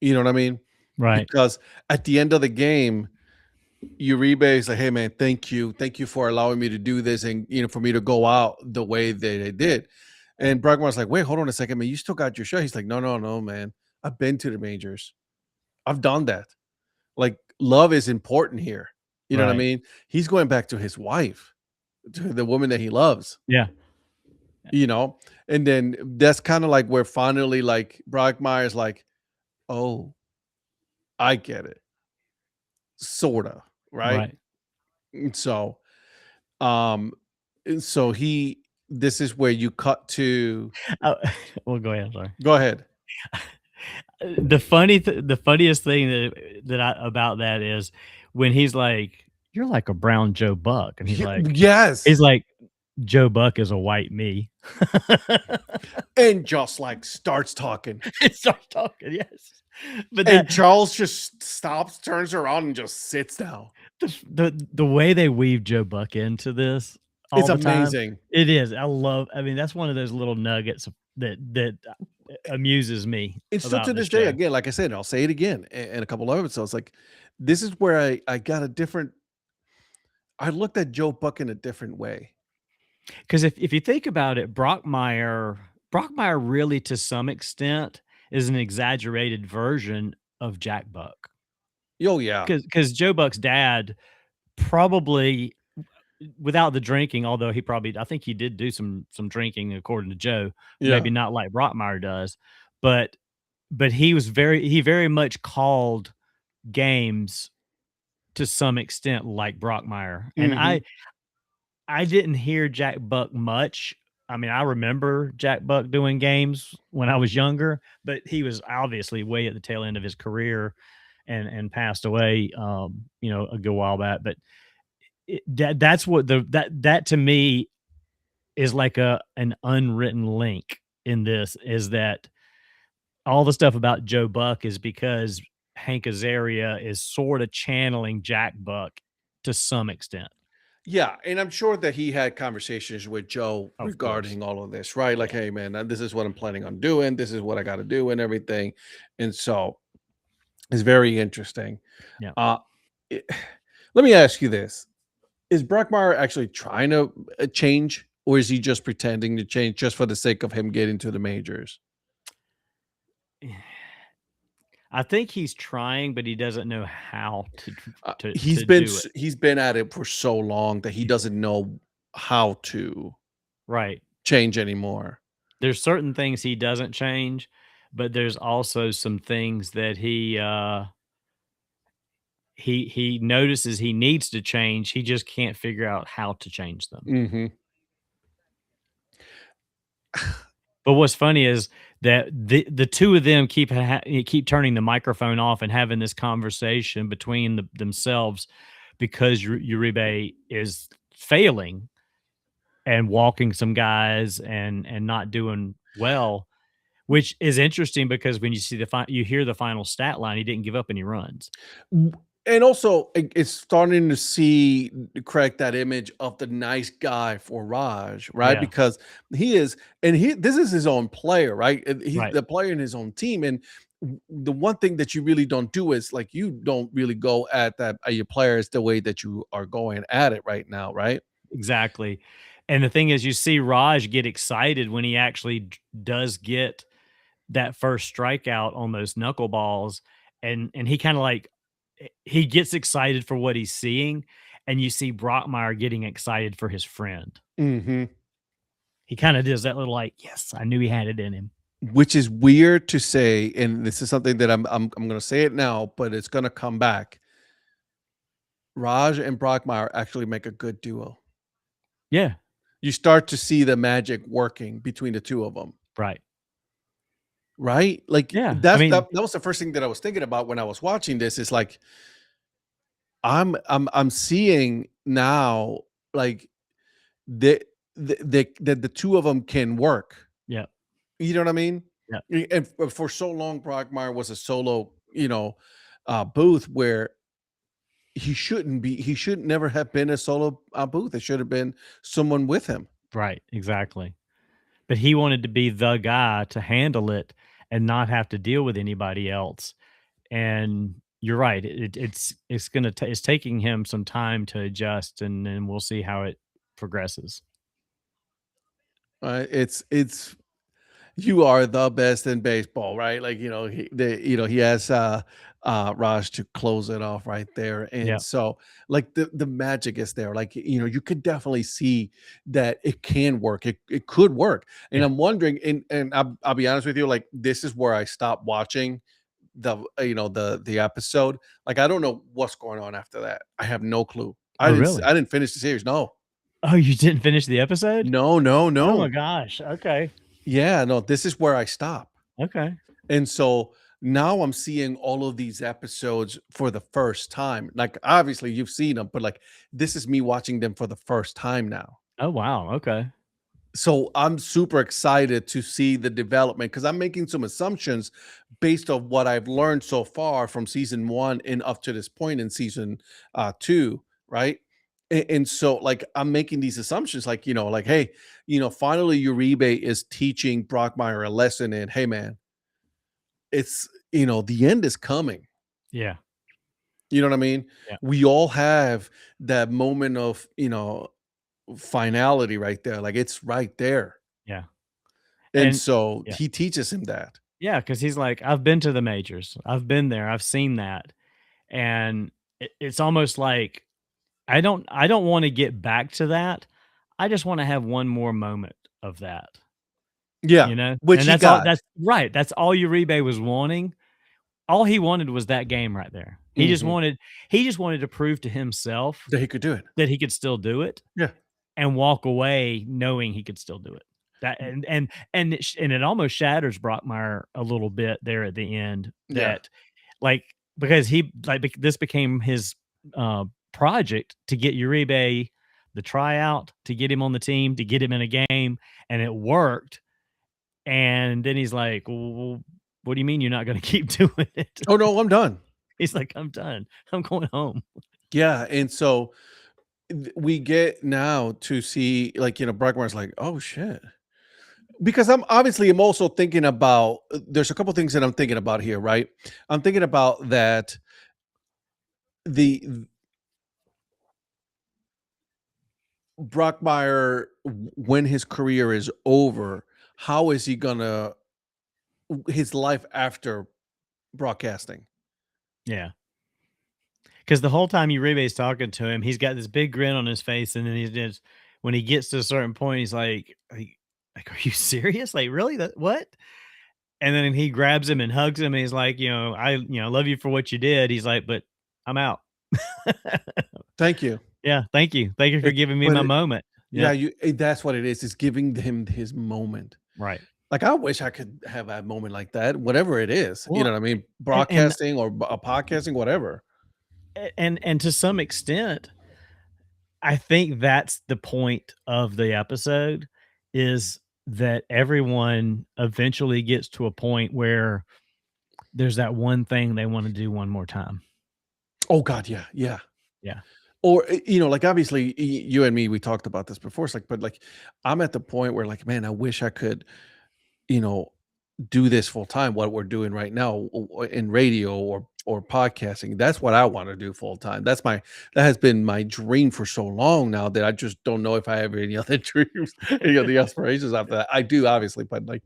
You know what I mean? Right. Because at the end of the game, Uribe is like, "Hey man, thank you for allowing me to do this, and for me to go out the way that they did." And Bregman's like, "Wait, hold on a second, man. You still got your shot." He's like, "No, no, no, man. I've been to the majors. I've done that. Like, love is important here." You know what I Right. mean? He's going back to his wife, to the woman that he loves. Yeah. You know, and then that's kind of like where finally, like Brockmire's like, "Oh, I get it." Sorta, right? Right. And um, so this is where you cut to Oh, well, go ahead. Sorry. go ahead. The funniest thing about that is when he's like, "You're like a brown Joe Buck," and Yes, he's like, "Joe Buck is a white me." and just, like, starts talking, He starts talking, yes. But and Charles just stops, turns around, and just sits down. the way they weave Joe Buck into this all It's the time, amazing. it is. I mean, that's one of those little nuggets that amuses me And still about to this this day, show. again, like I said, I'll say it again in a couple of episodes, like, this is where I got a different I looked at Joe Buck in a different way. Because if you think about it, Brockmire really, to some extent, is an exaggerated version of Jack Buck. Oh, yeah. Because Joe Buck's dad probably, without the drinking, although I think he did do some drinking according to Joe, Yeah. maybe not like Brockmire does, but he very much called games to some extent like Brockmire, and Mhm. I didn't hear Jack Buck much. I mean, I remember Jack Buck doing games when I was younger, but he was obviously way at the tail end of his career and passed away, a good while back. But that's what that to me is like an unwritten link in this, is that all the stuff about Joe Buck is because Hank Azaria is sort of channeling Jack Buck to some extent. Yeah, and I'm sure that he had conversations with Joe Of course. regarding all of this, right? Like, Yeah. "Hey, man, this is what I'm planning on doing. This is what I gotta do and everything." And so, it's very interesting. Yeah. Uh, eh let me ask you this. Is Brockmire actually trying to, change, or is he just pretending to change just for the sake of him getting to the majors? I think he's trying, but he doesn't know how to do it. He's been at it for so long that he doesn't know how to Right. change anymore. there's certain things he doesn't change, but there's also some things that he notices he needs to change. He just can't figure out how to change them. Mhm. But what's funny is that the two of them keep turning the microphone off and having this conversation between themselves because Uribe is failing and walking some guys and not doing well, which is interesting because when you see you hear the final stat line, he didn't give up any runs. And also, it's starting to correct that image of the nice guy for Raj, right? Yeah, Because he is, and this is his own player, right? He's right. the player in his own team, and the one thing that you really don't do is like you don't really go at that at your players the way that you are going at it right now, right? Exactly. And the thing is, you see Raj get excited when he actually does get that first strikeout on those knuckleballs, and he kind of like he gets excited for what he's seeing, and you see Brockmire getting excited for his friend. Hmm. He kind of does that little like, yes, I knew he had it in him. Which is weird to say, and this is something that I'm going to say it now, but it's going to come back. Raj and Brockmire actually make a good duo. Yeah, You start to see the magic working between the two of them, right. right? Like Yeah, I that's mean, that was the first thing that I was thinking about when I was watching this. Is like I'm seeing now like the that the two of them can work. yeah, You know what I mean? yeah, And for so long, Brockmire was a solo, booth where he should never have been a solo booth. It should have been someone with him. right, exactly. But he wanted to be the guy to handle it and not have to deal with anybody else. And you're right. It's taking him some time to adjust, and then we'll see how it progresses. It's you are the best in baseball, right? Like, he has Raj to close it off right there. And Yeah, so like the magic is there. Like, you could definitely see that it can work. It could work. And yeah. I'm wondering, and I'll be honest with you, like this is where I stopped watching the episode. Like I don't know what's going on after that. I have no clue. Oh, really? I didn't finish the series. No. Oh, you didn't finish the episode? No, no, Oh my no. gosh. Okay. Yeah, no, this is where I stop. Okay. And so now I'm seeing all of these episodes for the first time. Like obviously you've seen them, but like this is me watching them for the first time now. Oh, wow. Okay. So I'm super excited to see the development because I'm making some assumptions based on what I've learned so far from season one and up to this point in season two, right? And so like I'm making these assumptions, like, like, hey, finally Uribe is teaching Brockmire a lesson in, hey man, it's the end is coming. Yeah. You know what I mean? Yeah. We all have that moment of, finality right there. Like it's right there. Yeah. And And so yeah. he teaches him that. Yeah. Cause he's like, I've been to the majors. I've been there. I've seen that. And it's almost like I don't want to get back to that. I just want to have one more moment of that, Yeah, you know? which And he that's all got. that's right. That's all Uribe was wanting. All he wanted was that game right there. Mhm. He just wanted to prove to himself That he could do it. that he could still do it Yeah. and walk away knowing he could still do it. That and it almost shatters Brockmire a little bit there at the end Yeah. that like because this became his project to get Uribe the tryout, to get him on the team, to get him in a game, and it worked. And then he's like, well, what do you mean you're not going to keep doing it? Oh, no, I'm done. He's like, I'm done. I'm going home. Yeah, and so we get now to see, like, Bregmar's like, "Oh, shit." Because I'm also thinking about there's a couple things that I'm thinking about here, right? I'm thinking about that the Brockmire, when his career is over, how is he gonna his life after broadcasting? Yeah. Because the whole time Uribe's talking to him, he's got this big grin on his face. And then he just, when he gets to a certain point, he's like, Like, are you serious? Like, really? That what? And then he grabs him and hugs him, and he's like, love you for what you did. He's like, but I'm out. Thank you. Yeah, thank you. Thank you for It, giving me but my moment. yeah, Yep. that's what it is. It's giving him his moment. Right. Like, I wish I could have a moment like that, whatever it is. You Well, know what I mean? and Broadcasting or podcasting, whatever. and to some extent, I think that's the point of the episode is that everyone eventually gets to a point where there's that one thing they want to do one more time. Oh God, yeah, yeah. Yeah. Or like obviously you and me, we talked about this before. It's like, but like, I'm at the point where like, man, I wish I could, you know, do this full time. What we're doing right now in radio or podcasting. That's what I want to do full time. That has been my dream for so long now that I just don't know if I have any other dreams, any other aspirations after that. I do obviously, but like,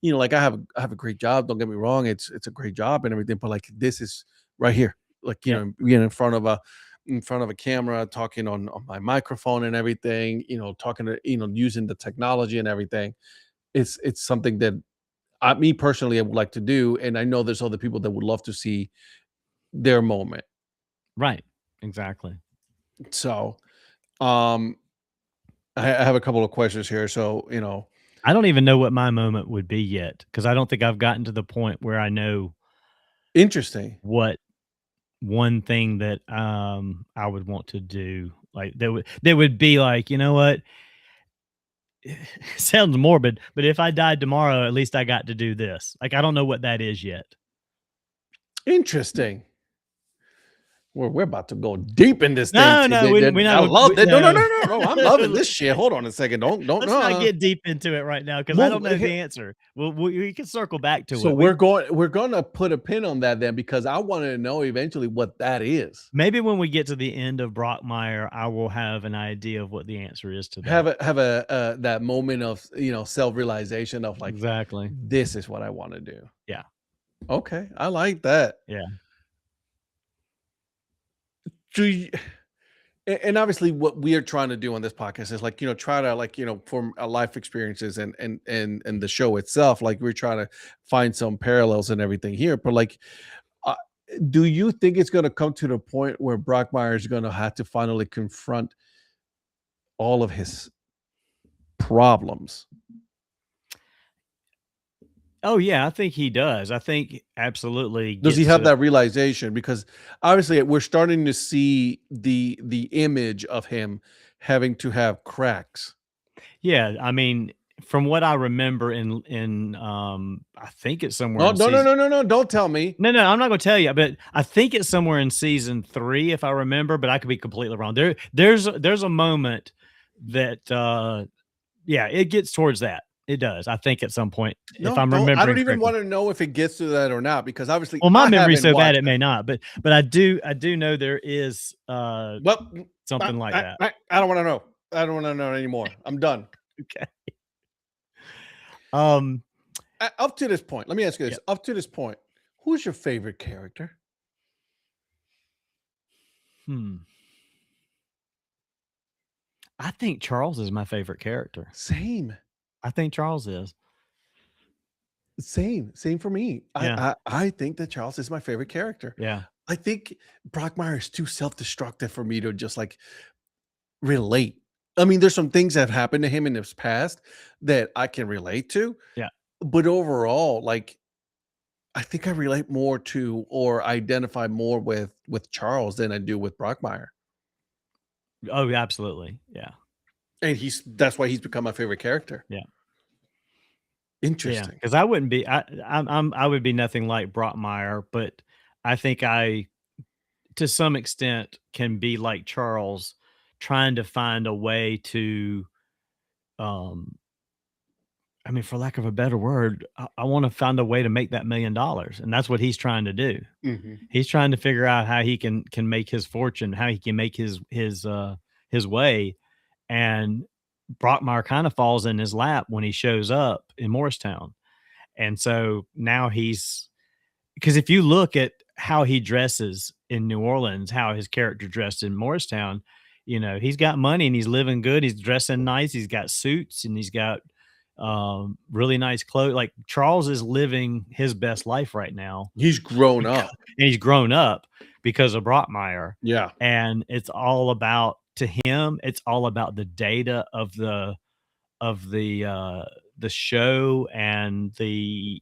like I have a great job. Don't get me wrong. It's a great job and everything, but like this is right here. Like, Yep. being in front of a camera, talking on my microphone and everything, talking to, using the technology and everything. It's something that me personally, I would like to do, and I know there's other people that would love to see their moment. Right. Exactly. So, um, I have a couple of questions here. So, I don't even know what my moment would be yet because I don't think I've gotten to the point where I know interesting. what one thing that I would want to do. Like that would be like, you know what? Sounds morbid, but if I died tomorrow, at least I got to do this. Like I don't know what that is yet. Interesting. We're about to go deep in this thing No, no, today. we're I not. love it. No, no, No. no, no, no. I'm loving this shit. Hold on a second. Don't Let's not no. get deep into it right now because I Well, don't know the answer. We can circle back to so it. we're gonna put a pin on that then because I want to know eventually what that is. Maybe when we get to the end of Brockmire, I will have an idea of what the answer is to that. Have a that moment of self realization of like, Exactly. this is what I want to do. Yeah. Okay, I like that. Yeah. Do you, and obviously what we are trying to do on this podcast is like, try to like, from our life experiences and the show itself, like we're trying to find some parallels and everything here. But like, uh, do you think it's going to come to the point where Brockmire is going to have to finally confront all of his problems? Oh yeah, I think he does. I think absolutely Does he gets have to. that realization? Because obviously we're starting to see the image of him having to have cracks. Yeah, I mean, from what I remember I think it's somewhere No, in no, no, season. no, no, no! Don't tell me. No, no, I'm not gonna tell you, but I think it's somewhere in season 3 if I remember, but I could be completely wrong. There's a moment that yeah, it gets towards that. It does. I think at some point, if No, I'm don't. I remembering don't even correctly. want to know if it gets to that or not, because obviously Well, my I memory's haven't so bad watched it it. may not, but I do know there is Well, something like that. I don't want to know. I don't want to know anymore. I'm done. Okay. Um Up to this point, let me ask you yeah. this: up to this point, who's your favorite character? Hmm. I think Charles is my favorite character. Same, I think Charles is. same for me. Yeah. I think that Charles is my favorite character. Yeah. I think Brockmire is too self-destructive for me to just like relate. I mean, there's some things that have happened to him in his past that I can relate to, Yeah. but overall, like, I think I relate more to or identify more with Charles than I do with Brockmire. Oh, absolutely. Yeah. And that's why he's become my favorite character. Yeah. Yeah. Interesting. Because I wouldn't be I would be nothing like Brockmire, but I think I to some extent can be like Charles trying to find a way to um I mean, for lack of a better word, I want to find a way to make that $1,000,000. And that's what he's trying to do. Mhm. He's trying to figure out how he can make his fortune, how he can make his way. And Brockmire kind of falls in his lap when he shows up in Morristown. And so now because if you look at how he dresses in New Orleans, how his character dressed in Morristown, he's got money and he's living good. He's dressing nice. He's got suits and he's got really nice clothes. Like Charles is living his best life right now, He's grown up. and he's grown up because of Brockmire. Yeah. And it's all about, to him, it's all about the data of the show and the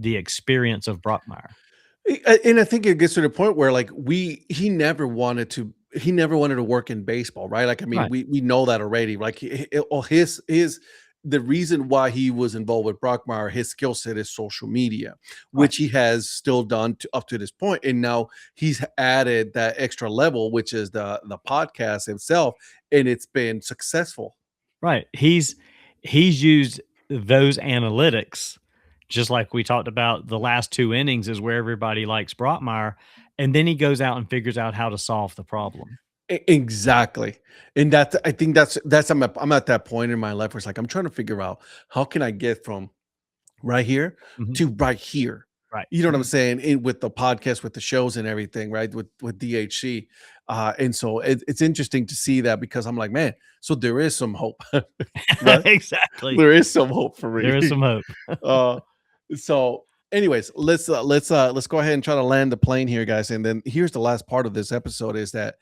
experience of Brockmire. And I think it gets to the point where like he never wanted to work in baseball, right? Like I mean, Right. we know that already. Like his the reason why he was involved with Brockmire, his skill set is social media, which he has still done up to this point, and now he's added that extra level, which is the podcast himself, and it's been successful. Right. He's used those analytics, just like we talked about. The last two innings is where everybody likes Brockmire, and then he goes out and figures out how to solve the problem. Exactly. And I think that's I'm at that point in my life where it's like I'm trying to figure out how can I get from right here to right here. Right. You know what I'm saying? With the podcast, with the shows and everything, right? With DHC. And so it's interesting to see that, because I'm like, man, so there is some hope. Right? Exactly. There is some hope for me. There is some hope. So anyways, let's go ahead and try to land the plane here, guys. And then here's the last part of this episode is that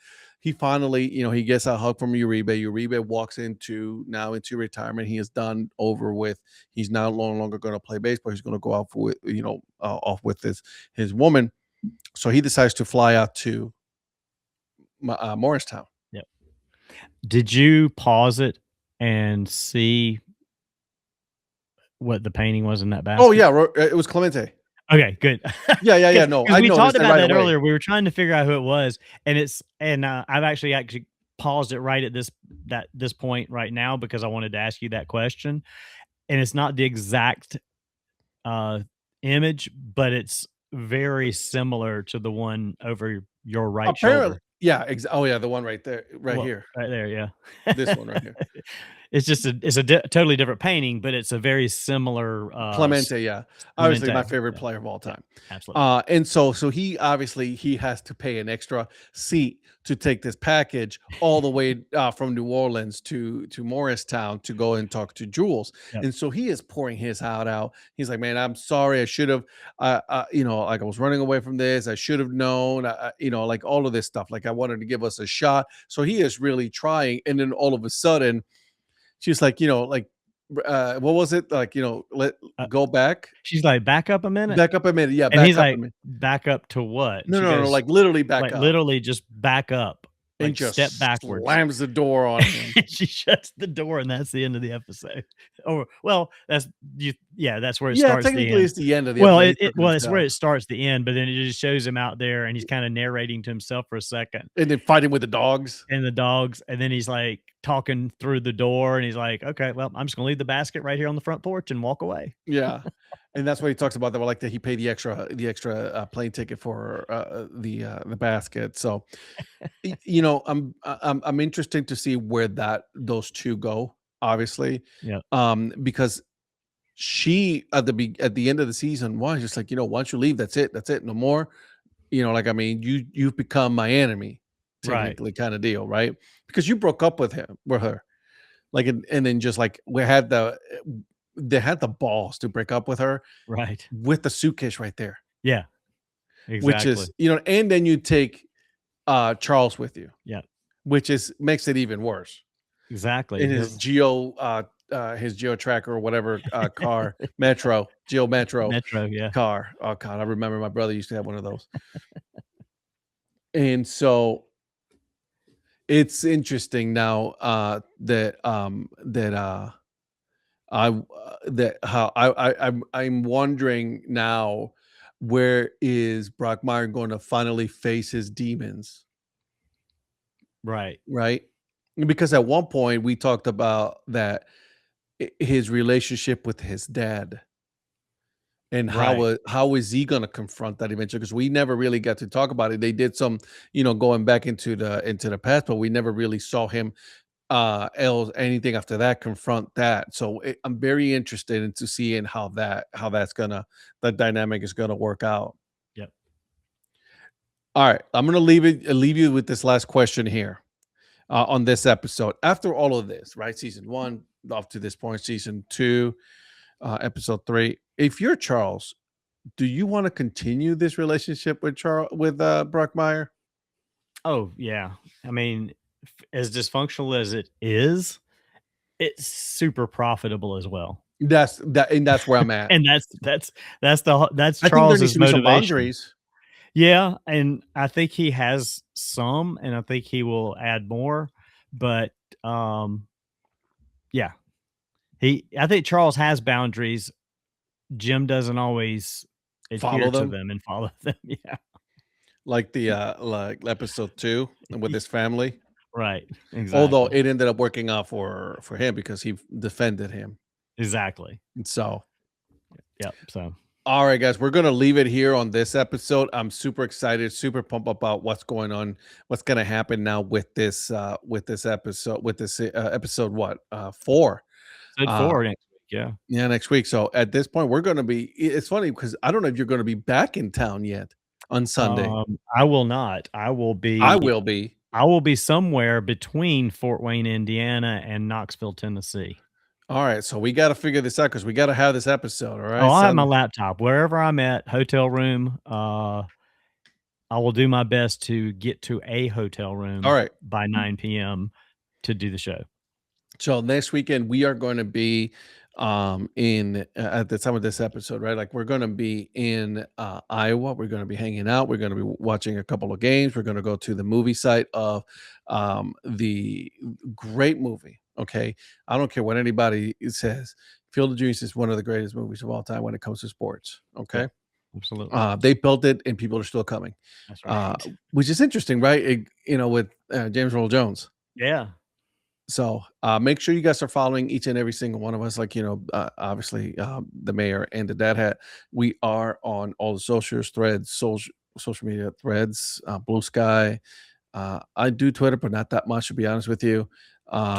he finally, he gets a hug from Uribe. Uribe walks into retirement. He is done over with. He's now no longer going to play baseball. He's going to go out with, off with his woman. So he decides to fly out to Morristown. Yep. Did you pause it and see what the painting was in that basket? Oh yeah, it was Clemente. Okay, good. Yeah. No, we talked about that away. earlier. We were trying to figure out who it was, and I've actually paused it right at this point right now because I wanted to ask you that question, and it's not the exact image, but it's very similar to the one over your right shoulder. Yeah, oh yeah, the one right there, here, right there. Yeah, this one right here. It's just totally different painting, but it's a very similar Clemente. Yeah, obviously my favorite player of all time. Yeah, absolutely. And so he obviously he has to pay an extra seat to take this package all the way from New Orleans to Morristown to go and talk to Jules. Yep. And so he is pouring his heart out. He's like, man, I'm sorry, I should have, like I was running away from this. I should have known, like all of this stuff. Like I wanted to give us a shot. So he is really trying. And then all of a sudden, she's like, what was it? Like, go back. She's like, back up a minute. Back up a minute. Yeah. And he's like, back up to what? No, like literally back up. Literally just back up. And like just step backwards. Slams the door on him. She shuts the door, and that's the end of the episode. Or well, that's where it starts. Yeah, technically it's the end of the episode. Well, it's where it starts the end, but then it just shows him out there, and he's kind of narrating to himself for a second, and then fighting with the dogs. And then he's like talking through the door, and he's like, "Okay, well, I'm just gonna leave the basket right here on the front porch and walk away." Yeah. And that's what he talks about. That like that he paid the extra plane ticket for the basket. So, I'm interested to see where those two go. Obviously, yeah. Because she at the end of the season was just like, once you leave, that's it, no more. Like I mean, you've become my enemy, technically, right. Kind of deal, right? Because you broke up with her, like, and then just like they had the balls to break up with her, right, with the suitcase right there. Yeah, exactly. Which is, and then you take Charles with you. Yeah, which makes it even worse. Exactly. In his geo tracker or whatever car, Geo Metro, yeah, car. Oh God, I remember my brother used to have one of those. And so it's interesting now I'm wondering now, where is Brockmire going to finally face his demons? Right. Because at one point we talked about that his relationship with his dad, and how is he going to confront that eventually? Because we never really got to talk about it. They did some, going back into the past, but we never really saw him anything after that confront that. So I'm very interested into seeing how that dynamic is gonna work out. Yep. All right, I'm gonna leave you with this last question here. on this episode. After all of this, right? Season 1 up to this point, season 2, episode 3. If you're Charles, do you want to continue this relationship with Brockmire? Oh yeah, I mean, as dysfunctional as it is, it's super profitable as well. That's where I'm at. And that's I think there needs Charles's to be some motivation. boundaries. Yeah, and I think he has some, and I think he will add more. But yeah, I think Charles has boundaries. Jim doesn't always adhere Follow to them, them and follow them. Yeah, like the like episode 2 with his family. right. Although Exactly. it ended up working out for him because he defended him. Exactly. And so, Yep. So all right, guys, we're gonna leave it here on this episode. I'm super excited, super pumped about what's going on, what's gonna happen now with this episode what 4. said Uh, four next week. Yeah. yeah, next week. So at this point, we're gonna be. It's funny because I don't know if you're gonna be back in town yet on Sunday. I will not. I will I be. will be. I will be somewhere between Fort Wayne, Indiana, and Knoxville, Tennessee. All right, so we got to figure this out because we got to have this episode. All right, Oh, I'll have my Sunday. laptop wherever I'm at, hotel room. I will do my best to get to a hotel room All right. by 9 p.m. to do the show. So next weekend we are going to be in at the time of this episode, right? Like we're going to be in Iowa. We're going to be hanging out. We're going to be watching a couple of games. We're going to go to the movie site of the great movie. Okay, I don't care what anybody says. Field of Dreams is one of the greatest movies of all time when it comes to sports. Okay. Yeah, absolutely. They built it and people are still coming. That's right. Which is interesting, right? With James Earl Jones. Yeah. So make sure you guys are following each and every single one of us. Like, obviously the mayor and the dad hat. We are on all the socials, threads, social media threads, Blue Sky. I do Twitter, but not that much, to be honest with you.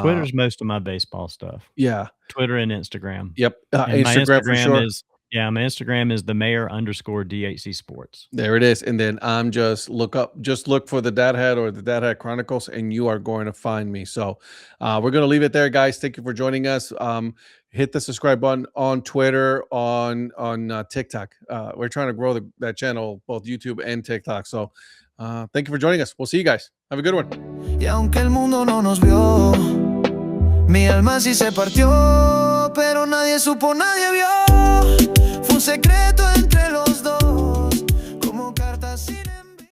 Twitter's most of my baseball stuff. Yeah. Twitter and Instagram. Yep. And my Instagram for sure. my Instagram is the mayor_DHC sports. There it is. And then I'm just look for the Dad Hat or the Dad Hat Chronicles, and you are going to find me. So we're going to leave it there, guys. Thank you for joining us. Hit the subscribe button on Twitter, on TikTok. We're trying to grow that channel, both YouTube and TikTok. So thank you for joining us. We'll see you guys. Have a good one. Y aunque el mundo no nos vio, mi alma sí se partió, pero nadie supo, nadie vio.